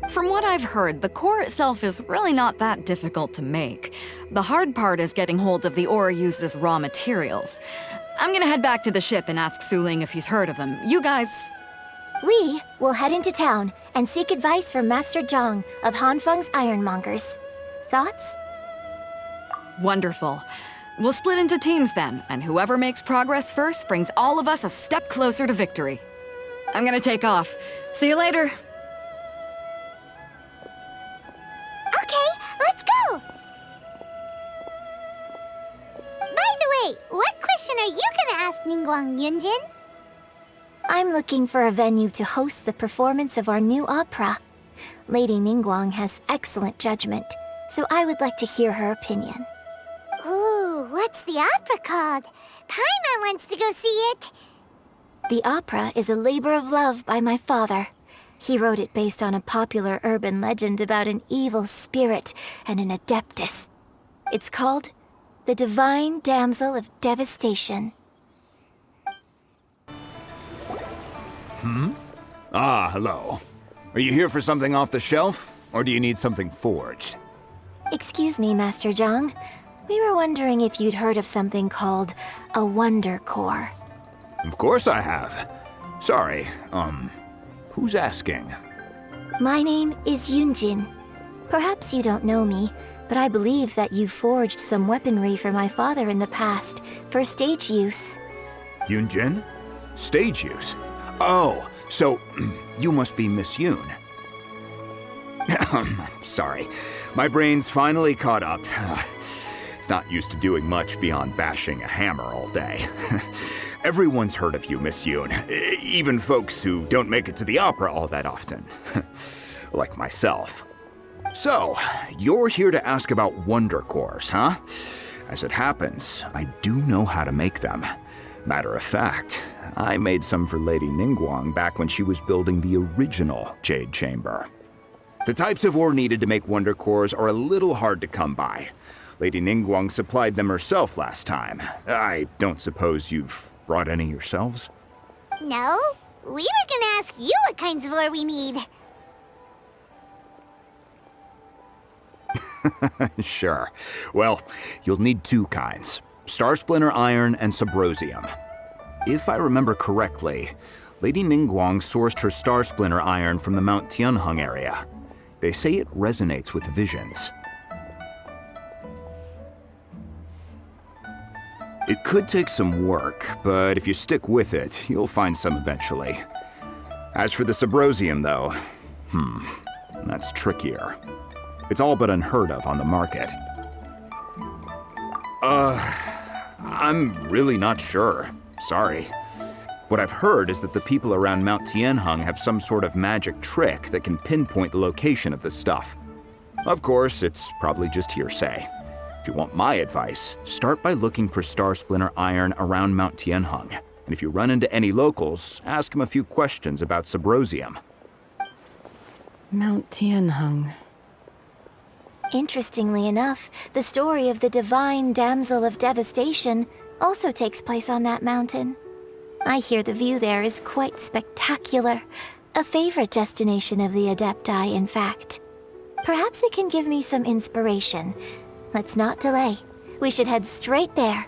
From what I've heard, the core itself is really not that difficult to make. The hard part is getting hold of the ore used as raw materials. I'm gonna head back to the ship and ask Suling if he's heard of them. You guys... We will head into town and seek advice from Master Zhang of Hanfeng's Ironmongers. Thoughts? Wonderful. We'll split into teams then, and whoever makes progress first brings all of us a step closer to victory. I'm gonna take off. See you later. Okay, let's go! By the way, what question are you gonna ask Ningguang, Yunjin? I'm looking for a venue to host the performance of our new opera. Lady Ningguang has excellent judgment, so I would like to hear her opinion. Ooh, what's the opera called? Paimon wants to go see it. The opera is a labor of love by my father. He wrote it based on a popular urban legend about an evil spirit and an adeptus. It's called The Divine Damsel of Devastation. Ah, hello. Are you here for something off the shelf, or do you need something forged? Excuse me, Master Zhang. We were wondering if you'd heard of something called a Wonder Core. Of course I have. Sorry, who's asking? My name is Yoonjin. Perhaps you don't know me, but I believe that you forged some weaponry for my father in the past for stage use. Yoonjin? Stage use? Oh, so you must be Miss Yoon. Sorry, my brain's finally caught up. It's not used to doing much beyond bashing a hammer all day. Everyone's heard of you, Miss Yoon, even folks who don't make it to the opera all that often. Like myself. So, you're here to ask about wonder cores, huh? As it happens, I do know how to make them. Matter of fact, I made some for Lady Ningguang back when she was building the original Jade Chamber. The types of ore needed to make wonder cores are a little hard to come by. Lady Ningguang supplied them herself last time. I don't suppose you've brought any yourselves? No, we were gonna ask you what kinds of ore we need. Sure. Well, you'll need two kinds. Star Splinter Iron and Subrosium. If I remember correctly, Lady Ningguang sourced her Star Splinter Iron from the Mount Tianheng area. They say it resonates with visions. It could take some work, but if you stick with it, you'll find some eventually. As for the Subrosium, though, that's trickier. It's all but unheard of on the market. I'm really not sure. Sorry. What I've heard is that the people around Mount Tianheng have some sort of magic trick that can pinpoint the location of the stuff. Of course, it's probably just hearsay. If you want my advice, start by looking for Star Splinter Iron around Mount Tianheng. And if you run into any locals, ask them a few questions about Subrosium. Mount Tianheng. Interestingly enough, the story of the divine damsel of devastation also takes place on that mountain. I hear the view there is quite spectacular. A favorite destination of the Adepti, in fact. Perhaps it can give me some inspiration. Let's not delay. We should head straight there.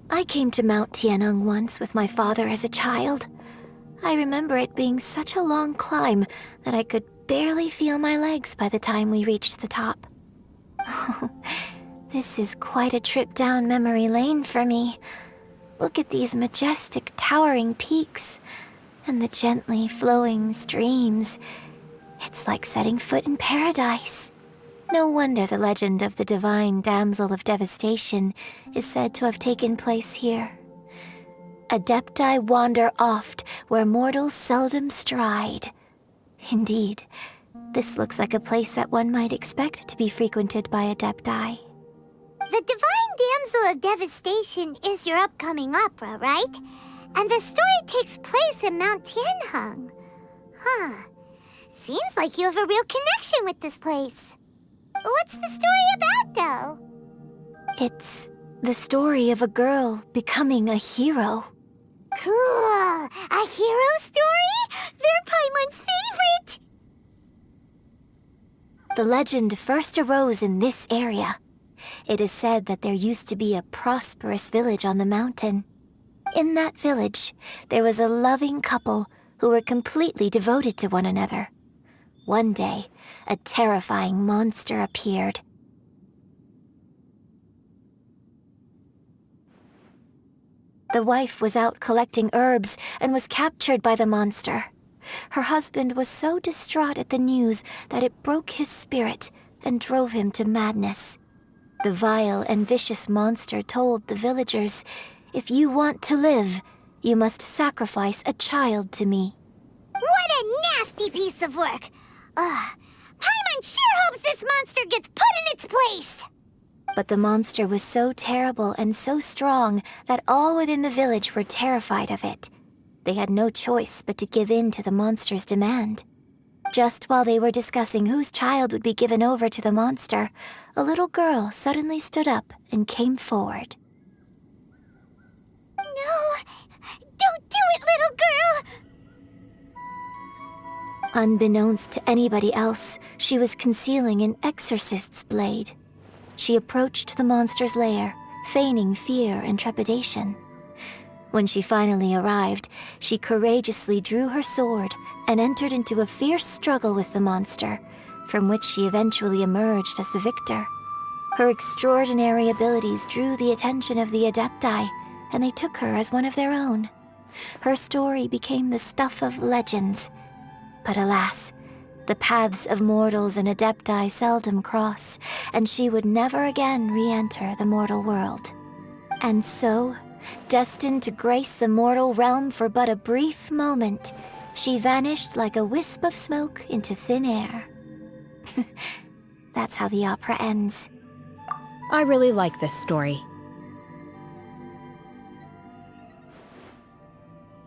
I came to Mount Tianheng once with my father as a child. I remember it being such a long climb that I could barely feel my legs by the time we reached the top. This is quite a trip down memory lane for me. Look at these majestic, towering peaks, and the gently flowing streams. It's like setting foot in paradise. No wonder the legend of the divine damsel of devastation is said to have taken place here. Adepti wander oft where mortals seldom stride. Indeed, this looks like a place that one might expect to be frequented by Adepti. The Divine Damsel of Devastation is your upcoming opera, right? And the story takes place in Mount Tianheng. Huh. Seems like you have a real connection with this place. What's the story about, though? It's the story of a girl becoming a hero. Cool! A hero story? They're Paimon's favorite! The legend first arose in this area. It is said that there used to be a prosperous village on the mountain. In that village, there was a loving couple who were completely devoted to one another. One day, a terrifying monster appeared. The wife was out collecting herbs and was captured by the monster. Her husband was so distraught at the news that it broke his spirit and drove him to madness. The vile and vicious monster told the villagers, "If you want to live, you must sacrifice a child to me." What a nasty piece of work! Paimon sure hopes this monster gets put in its place! But the monster was so terrible and so strong that all within the village were terrified of it. They had no choice but to give in to the monster's demand. Just while they were discussing whose child would be given over to the monster, a little girl suddenly stood up and came forward. No! Don't do it, little girl! Unbeknownst to anybody else, she was concealing an exorcist's blade. She approached the monster's lair, feigning fear and trepidation. When she finally arrived, she courageously drew her sword and entered into a fierce struggle with the monster, from which she eventually emerged as the victor. Her extraordinary abilities drew the attention of the Adepti, and they took her as one of their own. Her story became the stuff of legends. But alas, the paths of mortals and Adepti seldom cross, and she would never again re-enter the mortal world. And so, destined to grace the mortal realm for but a brief moment, She vanished like a wisp of smoke into thin air. That's how the opera ends. I really like this story.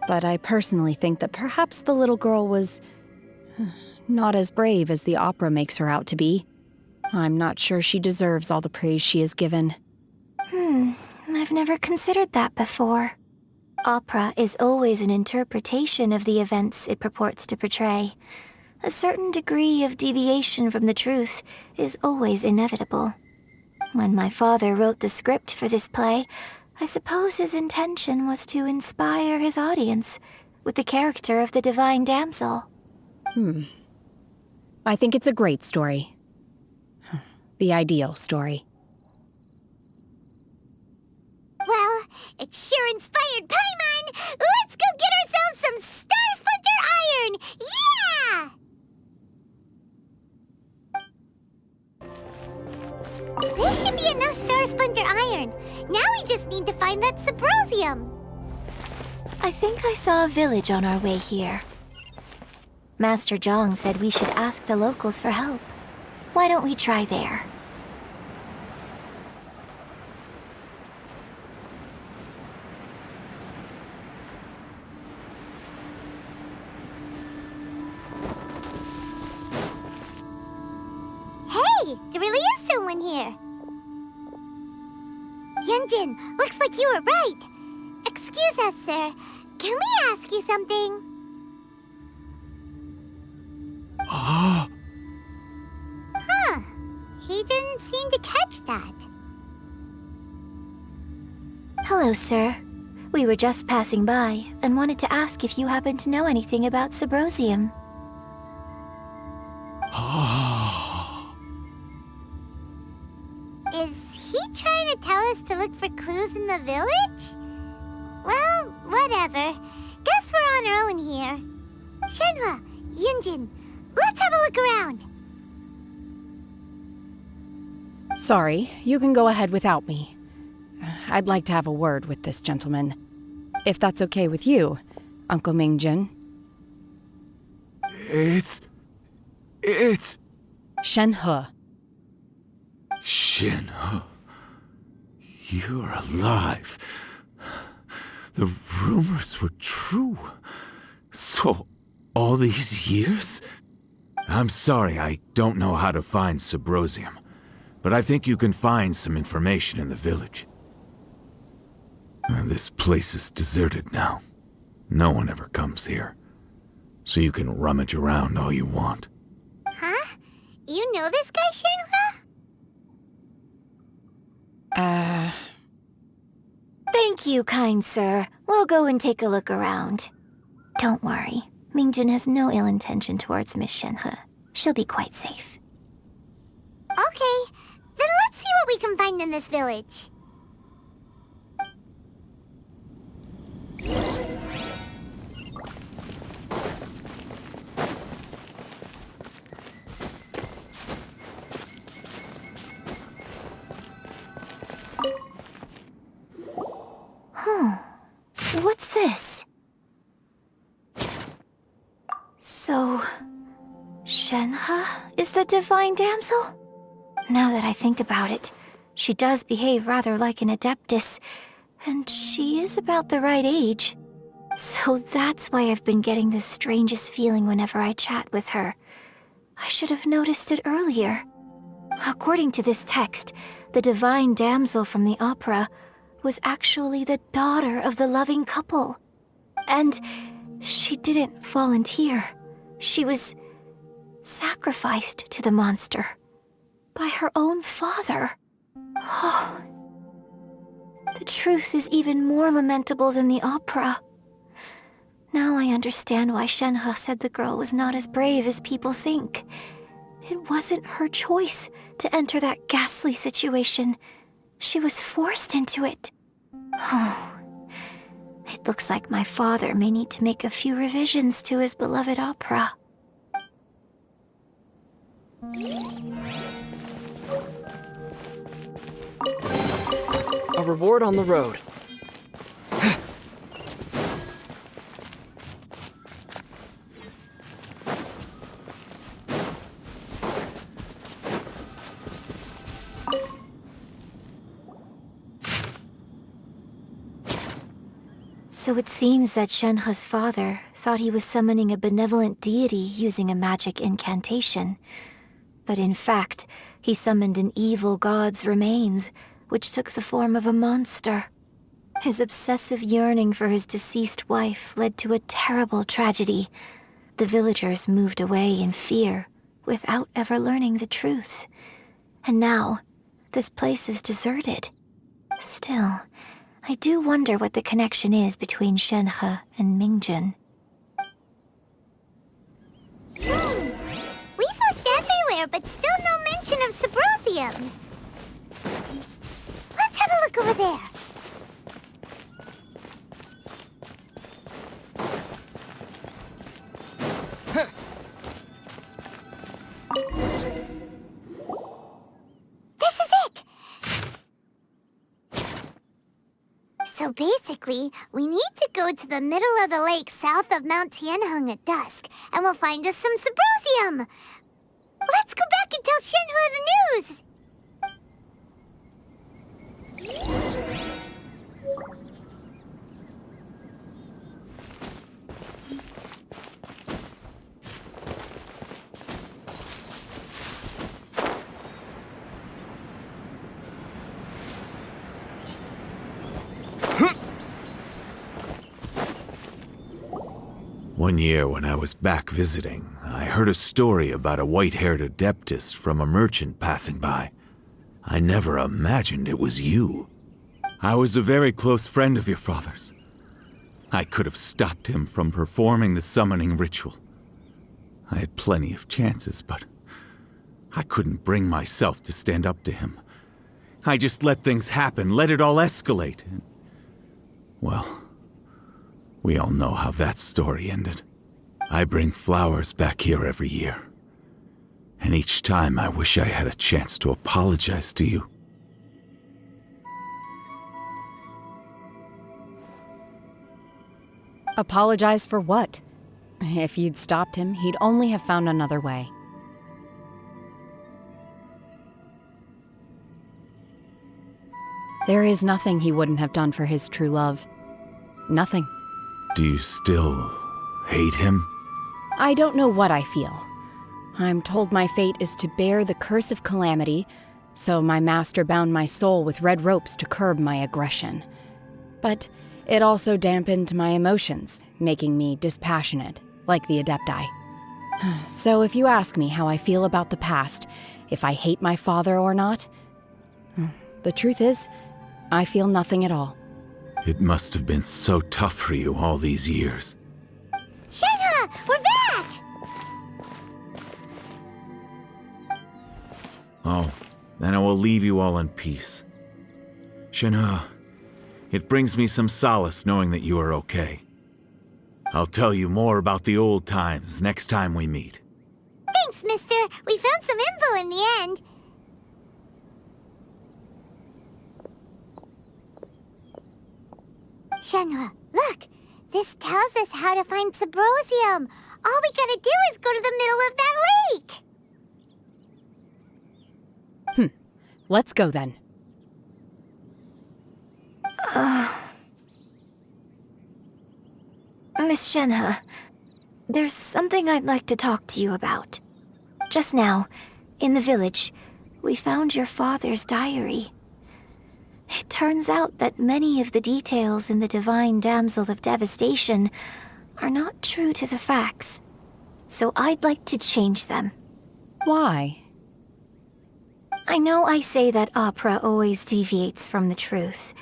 But I personally think that perhaps the little girl was not as brave as the opera makes her out to be. I'm not sure she deserves all the praise she is given. I've never considered that before. Opera is always an interpretation of the events it purports to portray. A certain degree of deviation from the truth is always inevitable. When my father wrote the script for this play, I suppose his intention was to inspire his audience with the character of the divine damsel. I think it's a great story. The ideal story. Well, it sure inspired Paimon! Let's go get ourselves some Star Splinter Iron! Yeah! This should be enough Star Splinter Iron. Now we just need to find that Subrosium. I think I saw a village on our way here. Master Zhang said we should ask the locals for help. Why don't we try there? Hey, there really is someone here. Yunjin, looks like you were right. Excuse us, sir. Can we ask you something? Huh. He didn't seem to catch that. Hello, sir. We were just passing by and wanted to ask if you happen to know anything about Subrosium. Is he trying to tell us to look for clues in the village? Well, whatever. Guess we're on our own here. Shenhua, Yunjin, let's have a look around. Sorry, you can go ahead without me. I'd like to have a word with this gentleman. If that's okay with you, Uncle Mingjin. It's... Shenhe. Shenhe. You're alive. The rumors were true. So, all these years? I'm sorry, I don't know how to find Subrosium, but I think you can find some information in the village. This place is deserted now. No one ever comes here, so you can rummage around all you want. Huh? You know this guy, Shenhua? Thank you, kind sir. We'll go and take a look around. Don't worry. Mingjin has no ill intention towards Miss Shenhe. She'll be quite safe. Okay, then let's see what we can find in this village. What's this? So, Shenhe is the divine damsel? Now that I think about it, she does behave rather like an adeptus, and she is about the right age. So that's why I've been getting the strangest feeling whenever I chat with her. I should have noticed it earlier. According to this text, the divine damsel from the opera was actually the daughter of the loving couple. And she didn't volunteer. She was sacrificed to the monster by her own father. Oh, the truth is even more lamentable than the opera. Now I understand why Shenhe said the girl was not as brave as people think. It wasn't her choice to enter that ghastly situation. She was forced into it. Oh, it looks like my father may need to make a few revisions to his beloved opera. A reward on the road. So it seems that Shenhe's father thought he was summoning a benevolent deity using a magic incantation. But in fact, he summoned an evil god's remains, which took the form of a monster. His obsessive yearning for his deceased wife led to a terrible tragedy. The villagers moved away in fear, without ever learning the truth. And now, this place is deserted. Still, I do wonder what the connection is between Shenhe and Mingjun. We've looked everywhere, but still no mention of Sabrosium. Let's have a look over there. This is it! So basically, we need to go to the middle of the lake south of Mount Tianheng at dusk, and we'll find us some Sabrosium! Let's go back and tell Shenhe the news! One year when I was back visiting, I heard a story about a white-haired adeptus from a merchant passing by. I never imagined it was you. I was a very close friend of your father's. I could have stopped him from performing the summoning ritual. I had plenty of chances, but I couldn't bring myself to stand up to him. I just let things happen, let it all escalate. Well, we all know how that story ended. I bring flowers back here every year. And each time I wish I had a chance to apologize to you. Apologize for what? If you'd stopped him, he'd only have found another way. There is nothing he wouldn't have done for his true love. Nothing. Do you still hate him? I don't know what I feel. I'm told my fate is to bear the curse of calamity, so my master bound my soul with red ropes to curb my aggression. But it also dampened my emotions, making me dispassionate, like the Adepti. So if you ask me how I feel about the past, if I hate my father or not, the truth is, I feel nothing at all. It must have been so tough for you all these years. Shenhe, we're back! Oh, then I will leave you all in peace. Shenhe, it brings me some solace knowing that you are okay. I'll tell you more about the old times next time we meet. Thanks, mister. We found some info in the end. Shenhe, look! This tells us how to find Sabrosium. All we gotta do is go to the middle of that lake! Let's go then. Miss Shenhe, there's something I'd like to talk to you about. Just now, in the village, we found your father's diary. It turns out that many of the details in the Divine Damsel of Devastation are not true to the facts. So I'd like to change them. Why? I know I say that opera always deviates from the truth,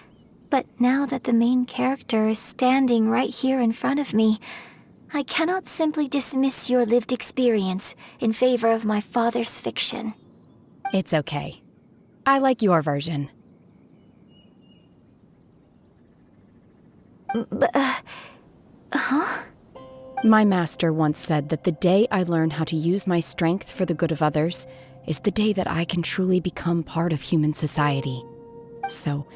but now that the main character is standing right here in front of me, I cannot simply dismiss your lived experience in favor of my father's fiction. It's okay. I like your version. Huh? My master once said that the day I learn how to use my strength for the good of others is the day that I can truly become part of human society. So,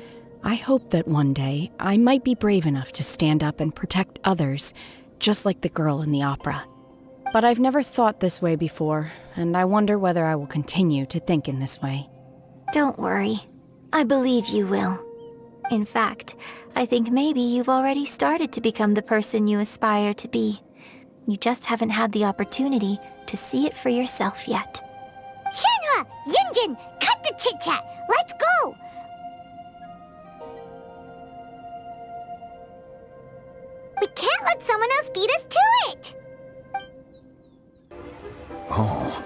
I hope that one day I might be brave enough to stand up and protect others, just like the girl in the opera. But I've never thought this way before, and I wonder whether I will continue to think in this way. Don't worry. I believe you will. In fact, I think maybe you've already started to become the person you aspire to be. You just haven't had the opportunity to see it for yourself yet. Shenhua! Yunjin! Cut the chit-chat! Let's go! We can't let someone else beat us to it! Oh,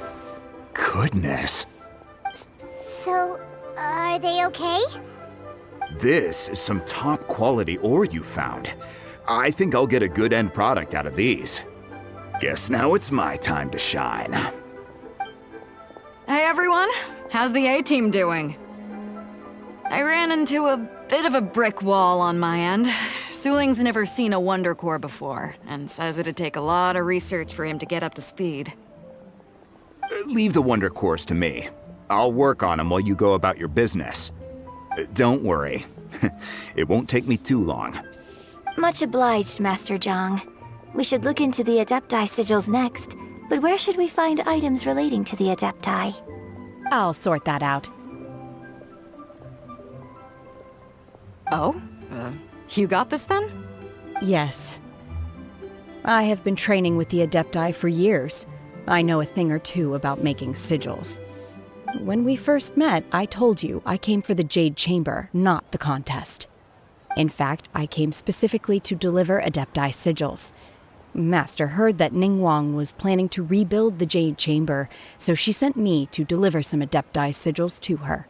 goodness. So, are they okay? This is some top quality ore you found. I think I'll get a good end product out of these. Guess now it's my time to shine. Hey everyone, how's the A-team doing? I ran into a bit of a brick wall on my end. Suling's never seen a Wonder Core before, and says it'd take a lot of research for him to get up to speed. Leave the Wonder Cores to me. I'll work on them while you go about your business. Don't worry. It won't take me too long. Much obliged, Master Zhang. We should look into the Adepti sigils next, but where should we find items relating to the Adepti? I'll sort that out. Oh? You got this then? Yes. I have been training with the Adepti for years. I know a thing or two about making sigils. When we first met, I told you I came for the Jade Chamber, not the contest. In fact, I came specifically to deliver Adepti sigils. Master heard that Ningguang was planning to rebuild the Jade Chamber, so she sent me to deliver some Adepti sigils to her.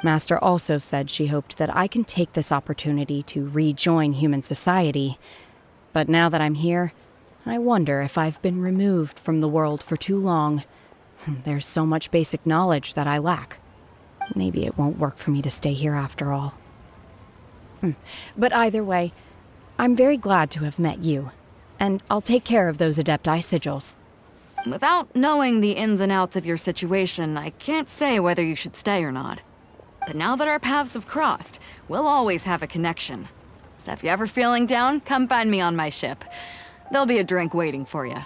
Master also said she hoped that I can take this opportunity to rejoin human society. But now that I'm here, I wonder if I've been removed from the world for too long. There's so much basic knowledge that I lack. Maybe it won't work for me to stay here after all. But either way, I'm very glad to have met you, and I'll take care of those Adepti sigils. Without knowing the ins and outs of your situation, I can't say whether you should stay or not. But now that our paths have crossed, we'll always have a connection. So if you're ever feeling down, come find me on my ship. There'll be a drink waiting for you.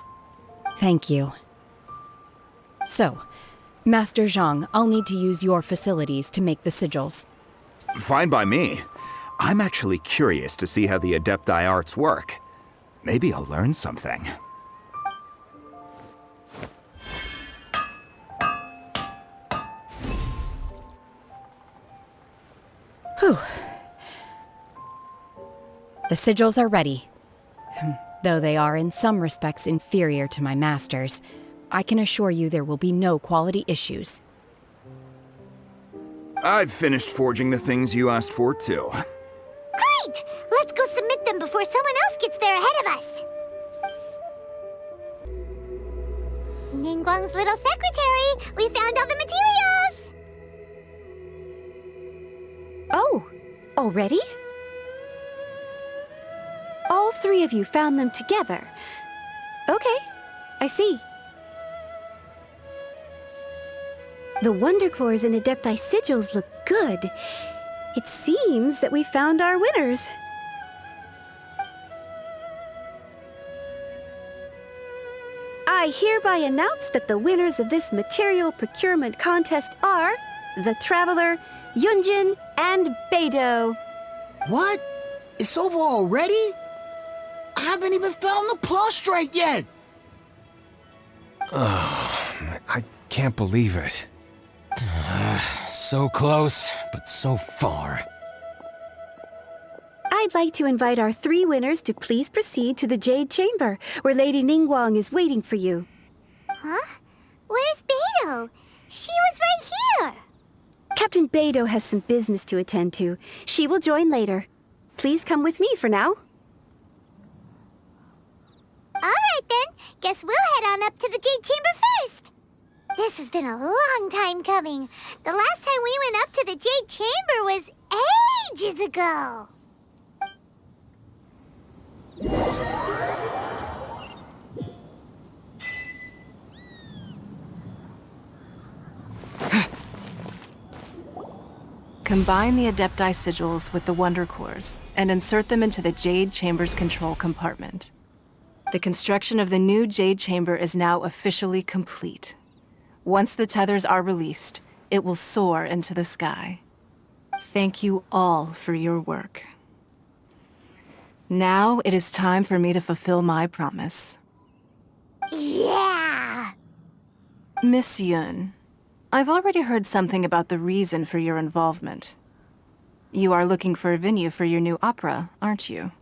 Thank you. So, Master Zhang, I'll need to use your facilities to make the sigils. Fine by me. I'm actually curious to see how the Adepti arts work. Maybe I'll learn something. Whew. The sigils are ready. Though they are in some respects inferior to my master's, I can assure you there will be no quality issues. I've finished forging the things you asked for, too. Great! Let's go submit them before someone else gets there ahead of us! Ningguang's little secretary! We found all the materials! Oh, already? All three of you found them together. Okay, I see. The Wonder Cores and Adepti sigils look good. It seems that we found our winners. I hereby announce that the winners of this material procurement contest are the Traveler, Yunjin, and Beidou. What? It's over already? I haven't even found the plustrate yet! I can't believe it. So close, but so far. I'd like to invite our three winners to please proceed to the Jade Chamber, where Lady Ningguang is waiting for you. Huh? Where's Beidou? She was right here! Captain Beidou has some business to attend to. She will join later. Please come with me for now. Alright then, guess we'll head on up to the Jade Chamber first! This has been a long time coming. The last time we went up to the Jade Chamber was ages ago. Combine the Adepti sigils with the Wonder Cores and insert them into the Jade Chamber's control compartment. The construction of the new Jade Chamber is now officially complete. Once the tethers are released, it will soar into the sky. thank you all for your work. Now it is time for me to fulfill my promise. Yeah! Miss Yun, I've already heard something about the reason for your involvement. You are looking for a venue for your new opera, aren't you?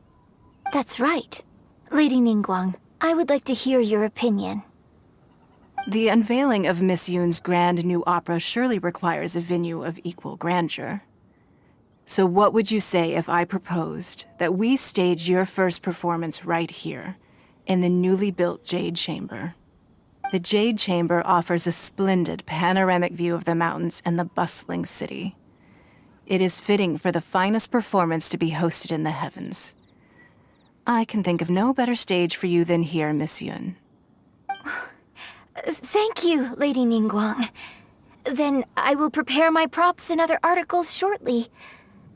That's right. Lady Ningguang, I would like to hear your opinion. The unveiling of Miss Yun's grand new opera surely requires a venue of equal grandeur. So what would you say if I proposed that we stage your first performance right here, in the newly built Jade Chamber? The Jade Chamber offers a splendid panoramic view of the mountains and the bustling city. It is fitting for the finest performance to be hosted in the heavens. I can think of no better stage for you than here, Miss Yun. Thank you, Lady Ningguang. Then I will prepare my props and other articles shortly.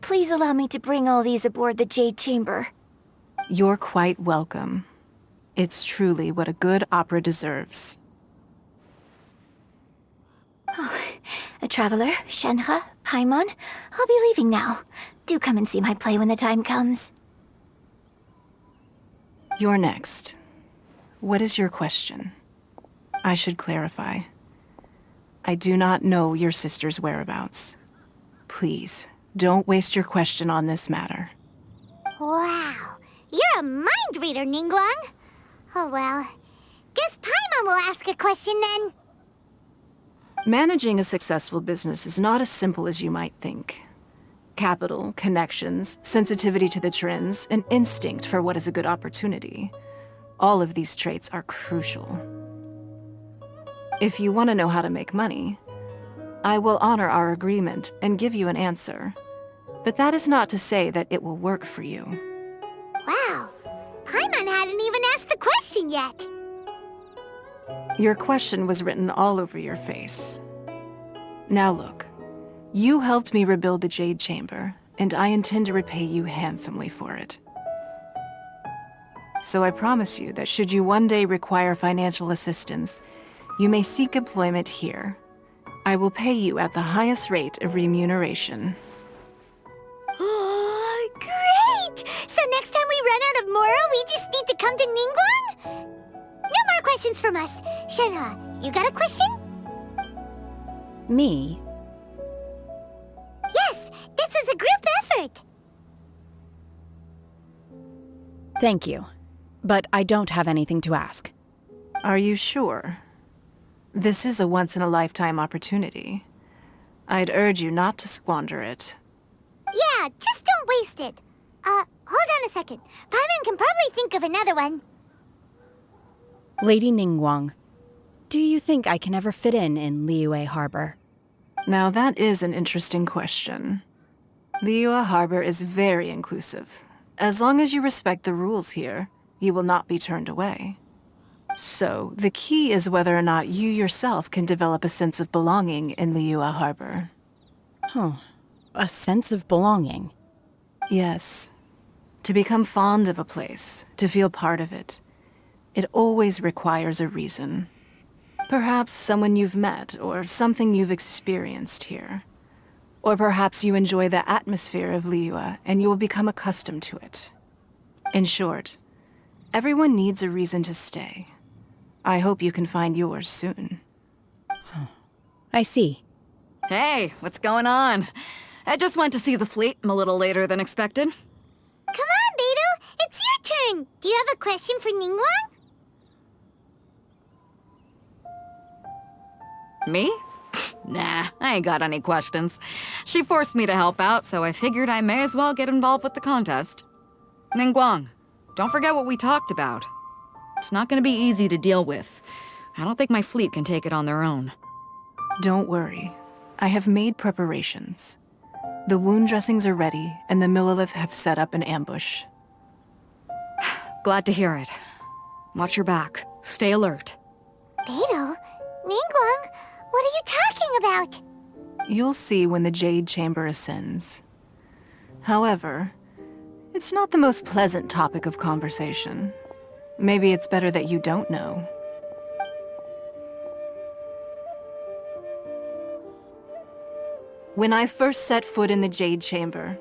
Please allow me to bring all these aboard the Jade Chamber. You're quite welcome. It's truly what a good opera deserves. A traveler, Shenhe, Paimon, I'll be leaving now. Do come and see my play when the time comes. You're next. What is your question? I should clarify. I do not know your sister's whereabouts. Please, don't waste your question on this matter. Wow, you're a mind reader, Ningguang. Oh well, guess Paimon will ask a question then. Managing a successful business is not as simple as you might think. Capital, connections, sensitivity to the trends, and instinct for what is a good opportunity. All of these traits are crucial. If you want to know how to make money, I will honor our agreement and give you an answer. But that is not to say that it will work for you. Wow, Paimon hadn't even asked the question yet. Your question was written all over your face. Now look, you helped me rebuild the Jade Chamber, and I intend to repay you handsomely for it. So I promise you that should you one day require financial assistance, you may seek employment here. I will pay you at the highest rate of remuneration. Oh, great! So next time we run out of Moro, we just need to come to Ningguang? No more questions from us. Shenhe, you got a question? Me? Yes, this is a group effort. Thank you. But I don't have anything to ask. Are you sure? This is a once-in-a-lifetime opportunity. I'd urge you not to squander it. Yeah, just don't waste it. Hold on a second. Paimon can probably think of another one. Lady Ningguang, do you think I can ever fit in Liyue Harbor? Now that is an interesting question. Liyue Harbor is very inclusive. As long as you respect the rules here, you will not be turned away. So, the key is whether or not you yourself can develop a sense of belonging in Liyue Harbor. Oh, a sense of belonging? Yes. To become fond of a place, to feel part of it, it always requires a reason. Perhaps someone you've met, or something you've experienced here. Or perhaps you enjoy the atmosphere of Liyue, and you will become accustomed to it. In short, everyone needs a reason to stay. I hope you can find yours soon. I see. Hey, what's going on? I just went to see the fleet. I'm a little later than expected. Come on, Beidou! It's your turn! Do you have a question for Ningguang? Me? Nah, I ain't got any questions. She forced me to help out, so I figured I may as well get involved with the contest. Ningguang, don't forget what we talked about. It's not gonna be easy to deal with. I don't think my fleet can take it on their own. Don't worry. I have made preparations. The wound dressings are ready, and the Millilith have set up an ambush. Glad to hear it. Watch your back. Stay alert. Beidou? Ningguang? What are you talking about? You'll see when the Jade Chamber ascends. However, it's not the most pleasant topic of conversation. Maybe it's better that you don't know. When I first set foot in the Jade Chamber,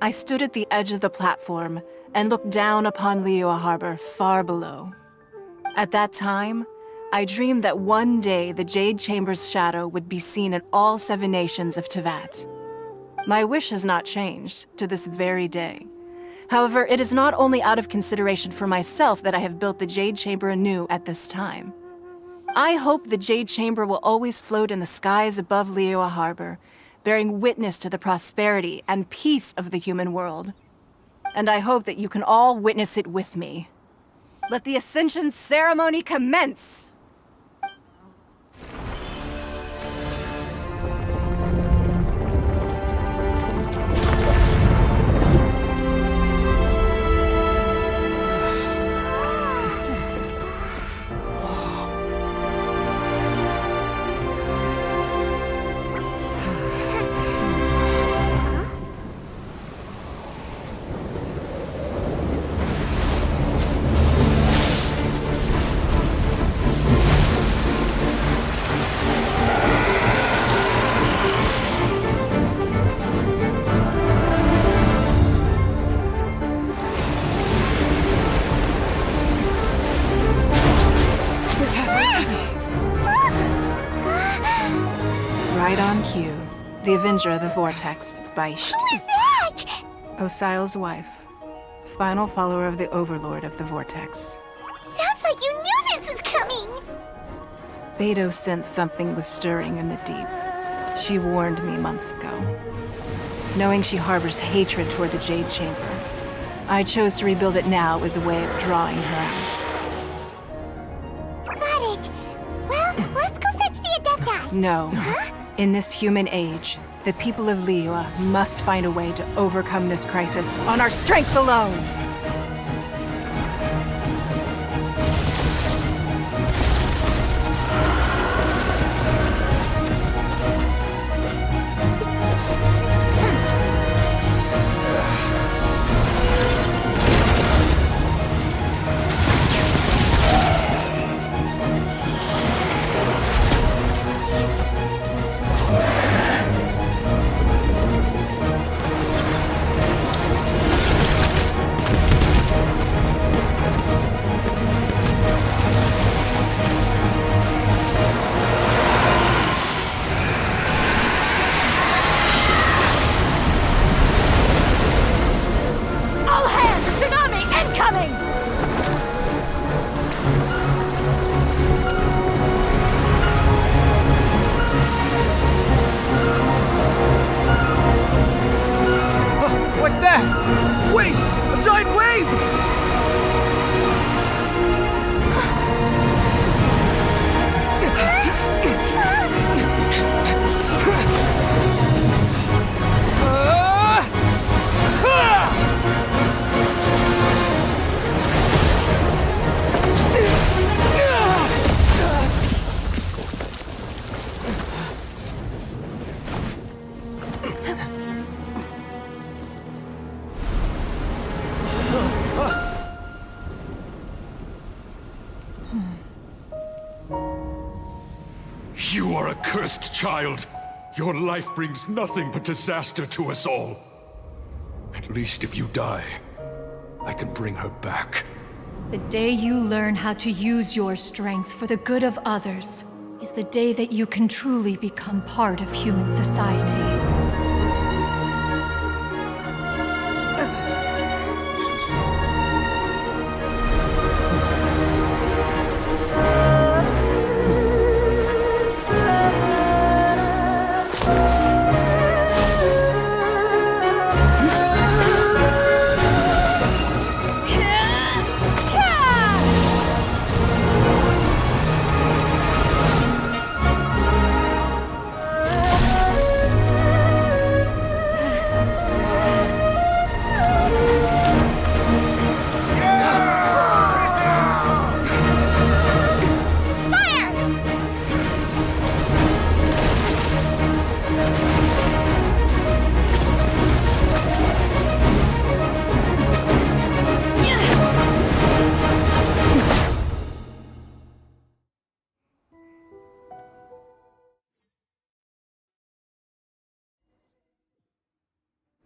I stood at the edge of the platform and looked down upon Liyue Harbor far below. At that time, I dreamed that one day the Jade Chamber's shadow would be seen in all 7 nations of Tevat. My wish has not changed to this very day. However, it is not only out of consideration for myself that I have built the Jade Chamber anew at this time. I hope the Jade Chamber will always float in the skies above Liyue Harbor, bearing witness to the prosperity and peace of the human world. And I hope that you can all witness it with me. Let the Ascension ceremony commence! Right on cue. The Avenger of the Vortex, Beisht. Who is that? Osial's wife. Final follower of the Overlord of the Vortex. Sounds like you knew this was coming! Beidou sensed something was stirring in the deep. She warned me months ago. Knowing she harbors hatred toward the Jade Chamber, I chose to rebuild it now as a way of drawing her out. Got it. Well, let's go fetch the Adepti. No. In this human age, the people of Liyue must find a way to overcome this crisis on our strength alone! What's that? Wait! A giant wave! You are a cursed child. Your life brings nothing but disaster to us all. At least if you die, I can bring her back. The day you learn how to use your strength for the good of others is the day that you can truly become part of human society.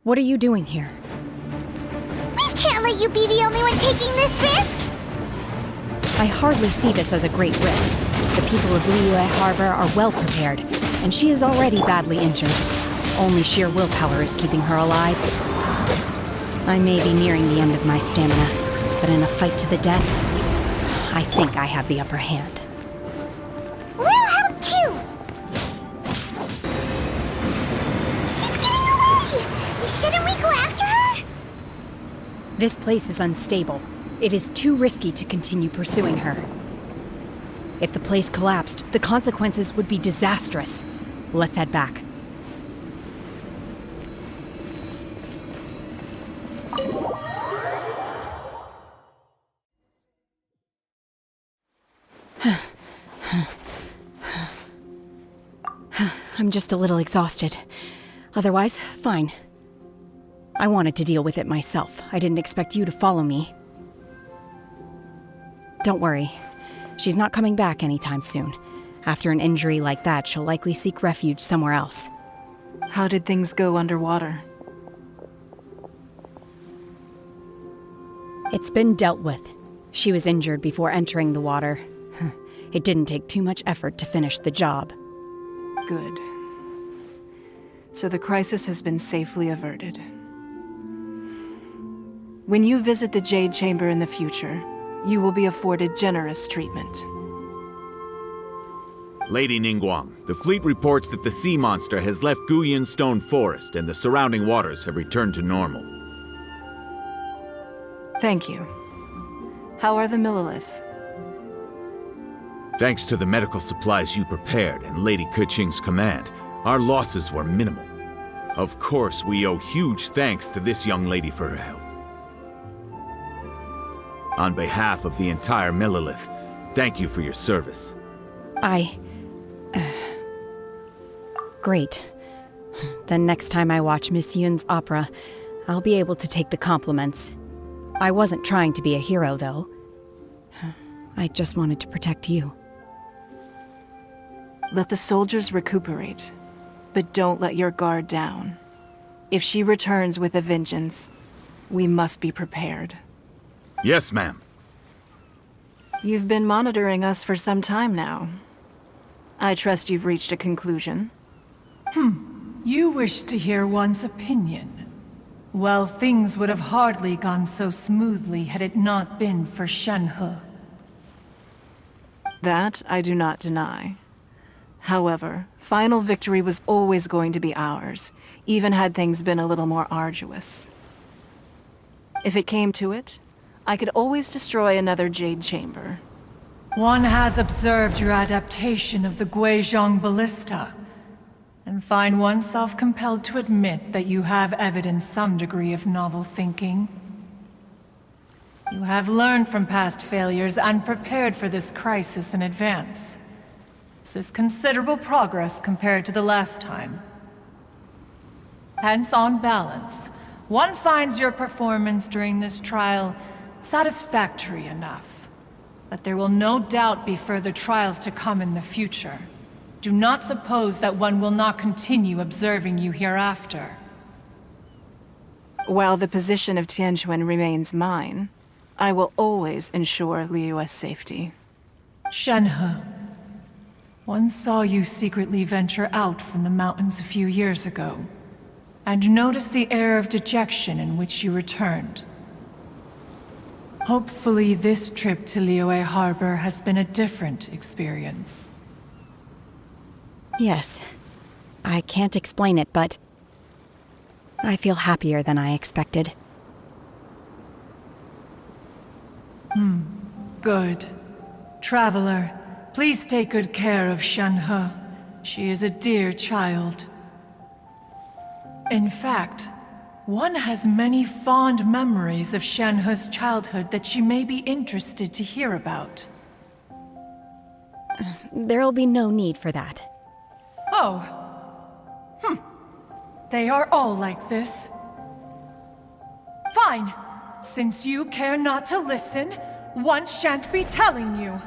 What are you doing here? We can't let you be the only one taking this risk! I hardly see this as a great risk. The people of Liyue Harbor are well prepared, and she is already badly injured. Only sheer willpower is keeping her alive. I may be nearing the end of my stamina, but in a fight to the death, I think I have the upper hand. We'll help too! She's getting away! Shouldn't we go after her? This place is unstable. It is too risky to continue pursuing her. If the place collapsed, the consequences would be disastrous. Let's head back. I'm just a little exhausted. Otherwise, fine. I wanted to deal with it myself. I didn't expect you to follow me. Don't worry. She's not coming back anytime soon. After an injury like that, she'll likely seek refuge somewhere else. How did things go underwater? It's been dealt with. She was injured before entering the water. It didn't take too much effort to finish the job. Good. So the crisis has been safely averted. When you visit the Jade Chamber in the future, you will be afforded generous treatment. Lady Ningguang, the fleet reports that the sea monster has left Guyan Stone Forest and the surrounding waters have returned to normal. Thank you. How are the Millilith? Thanks to the medical supplies you prepared and Lady Keqing's command, our losses were minimal. Of course, we owe huge thanks to this young lady for her help. On behalf of the entire Millilith, thank you for your service. Great. Then next time I watch Miss Yun's opera, I'll be able to take the compliments. I wasn't trying to be a hero, though. I just wanted to protect you. Let the soldiers recuperate, but don't let your guard down. If she returns with a vengeance, we must be prepared. Yes, ma'am. You've been monitoring us for some time now. I trust you've reached a conclusion. You wish to hear one's opinion. Well, things would have hardly gone so smoothly had it not been for Shenhe. That I do not deny. However, final victory was always going to be ours, even had things been a little more arduous. If it came to it, I could always destroy another Jade Chamber. One has observed your adaptation of the Guizhong Ballista, and find oneself compelled to admit that you have evidenced some degree of novel thinking. You have learned from past failures and prepared for this crisis in advance. This is considerable progress compared to the last time. Hence, on balance, one finds your performance during this trial satisfactory enough. But there will no doubt be further trials to come in the future. Do not suppose that one will not continue observing you hereafter. While the position of Tianquan remains mine, I will always ensure Liyue's safety. Shenhe, one saw you secretly venture out from the mountains a few years ago, and noticed the air of dejection in which you returned. Hopefully this trip to Liyue Harbor has been a different experience. Yes. I can't explain it, but I feel happier than I expected. Good. Traveler, please take good care of Shenhe. She is a dear child. In fact, one has many fond memories of Shenhe's childhood that she may be interested to hear about. There'll be no need for that. Oh. They are all like this. Fine. Since you care not to listen, one shan't be telling you.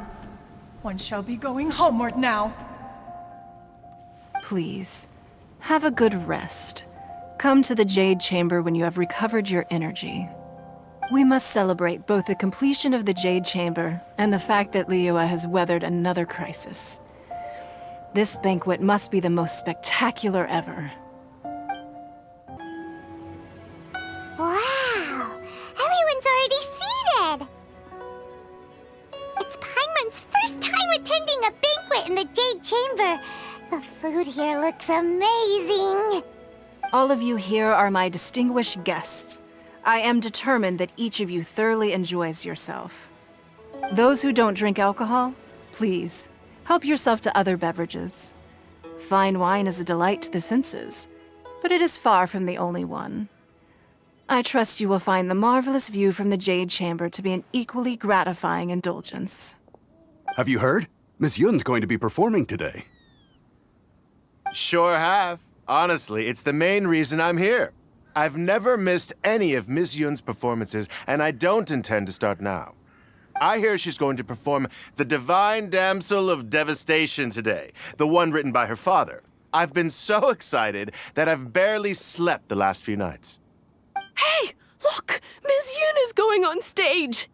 One shall be going homeward now. Please, have a good rest. Come to the Jade Chamber when you have recovered your energy. We must celebrate both the completion of the Jade Chamber and the fact that Liyue has weathered another crisis. This banquet must be the most spectacular ever. Wow! Everyone's already seated! It's Paimon's first time attending a banquet in the Jade Chamber. The food here looks amazing. All of you here are my distinguished guests. I am determined that each of you thoroughly enjoys yourself. Those who don't drink alcohol, please, help yourself to other beverages. Fine wine is a delight to the senses, but it is far from the only one. I trust you will find the marvelous view from the Jade Chamber to be an equally gratifying indulgence. Have you heard? Miss Yun's going to be performing today. Sure have. Honestly, it's the main reason I'm here. I've never missed any of Miss Yun's performances, and I don't intend to start now. I hear she's going to perform The Divine Damsel of Devastation today, the one written by her father. I've been so excited that I've barely slept the last few nights. Hey, look! Miss Yun is going on stage!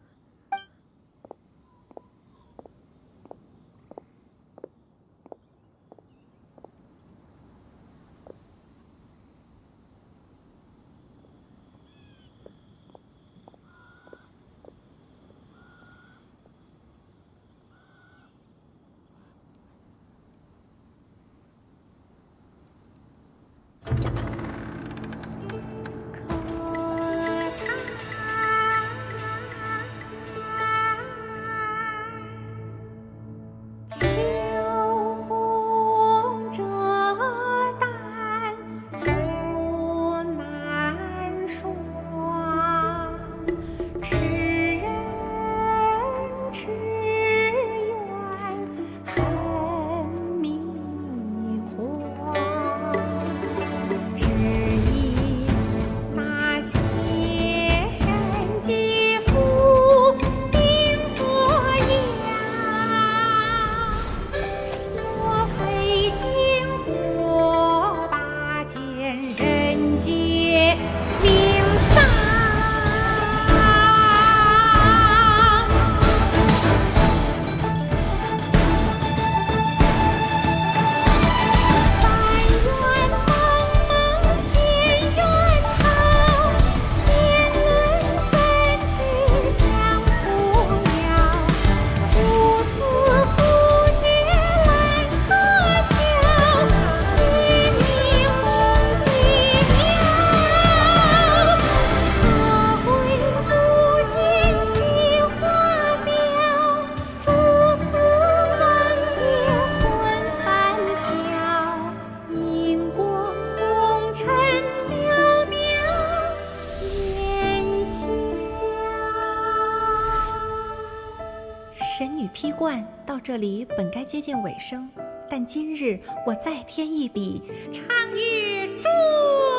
这里本该接近尾声，但今日我再添一笔，唱与诸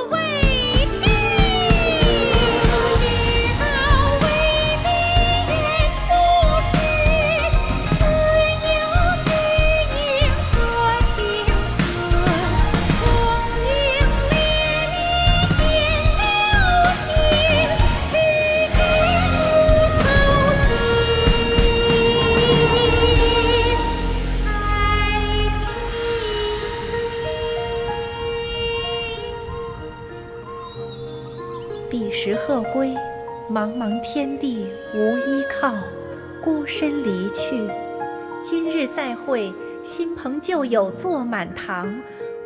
位听。世道未必人不识，自有知音多情思。功名烈烈见流星，只知不愁心。彼时鹤归，茫茫天地无依靠，孤身离去。今日再会，新朋旧友坐满堂，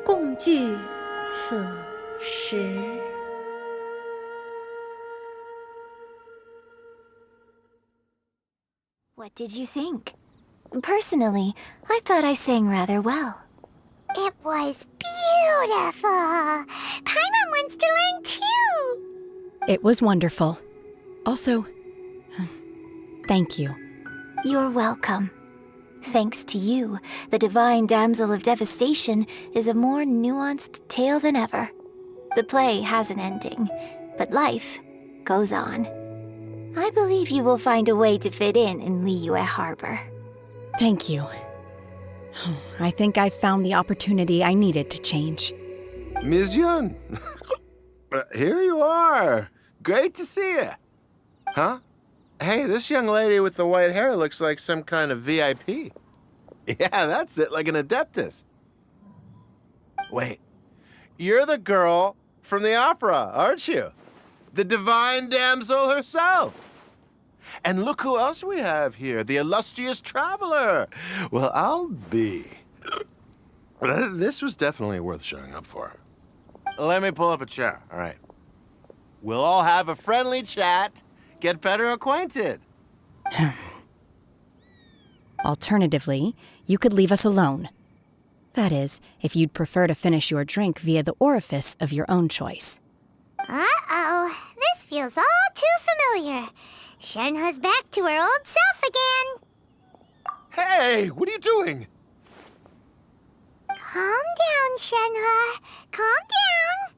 共聚此时。What did you think? Personally, I thought I sang rather well. It was beautiful. Paimon wants to learn too. It was wonderful. Also, thank you. You're welcome. Thanks to you, the Divine Damsel of Devastation is a more nuanced tale than ever. The play has an ending, but life goes on. I believe you will find a way to fit in Liyue Harbor. Thank you. I think I've found the opportunity I needed to change. Ms. Yun, Here you are. Great to see you. Huh? Hey, this young lady with the white hair looks like some kind of VIP. Yeah, that's it, like an Adeptus. Wait, you're the girl from the opera, aren't you? The divine damsel herself. And look who else we have here, the illustrious traveler. Well, I'll be. This was definitely worth showing up for. Let me pull up a chair, all right? We'll all have a friendly chat, get better acquainted. Alternatively, you could leave us alone. That is, if you'd prefer to finish your drink via the orifice of your own choice. Uh-oh, this feels all too familiar. Shenhe's back to her old self again. Hey, what are you doing? Calm down, Shenhe. Calm down.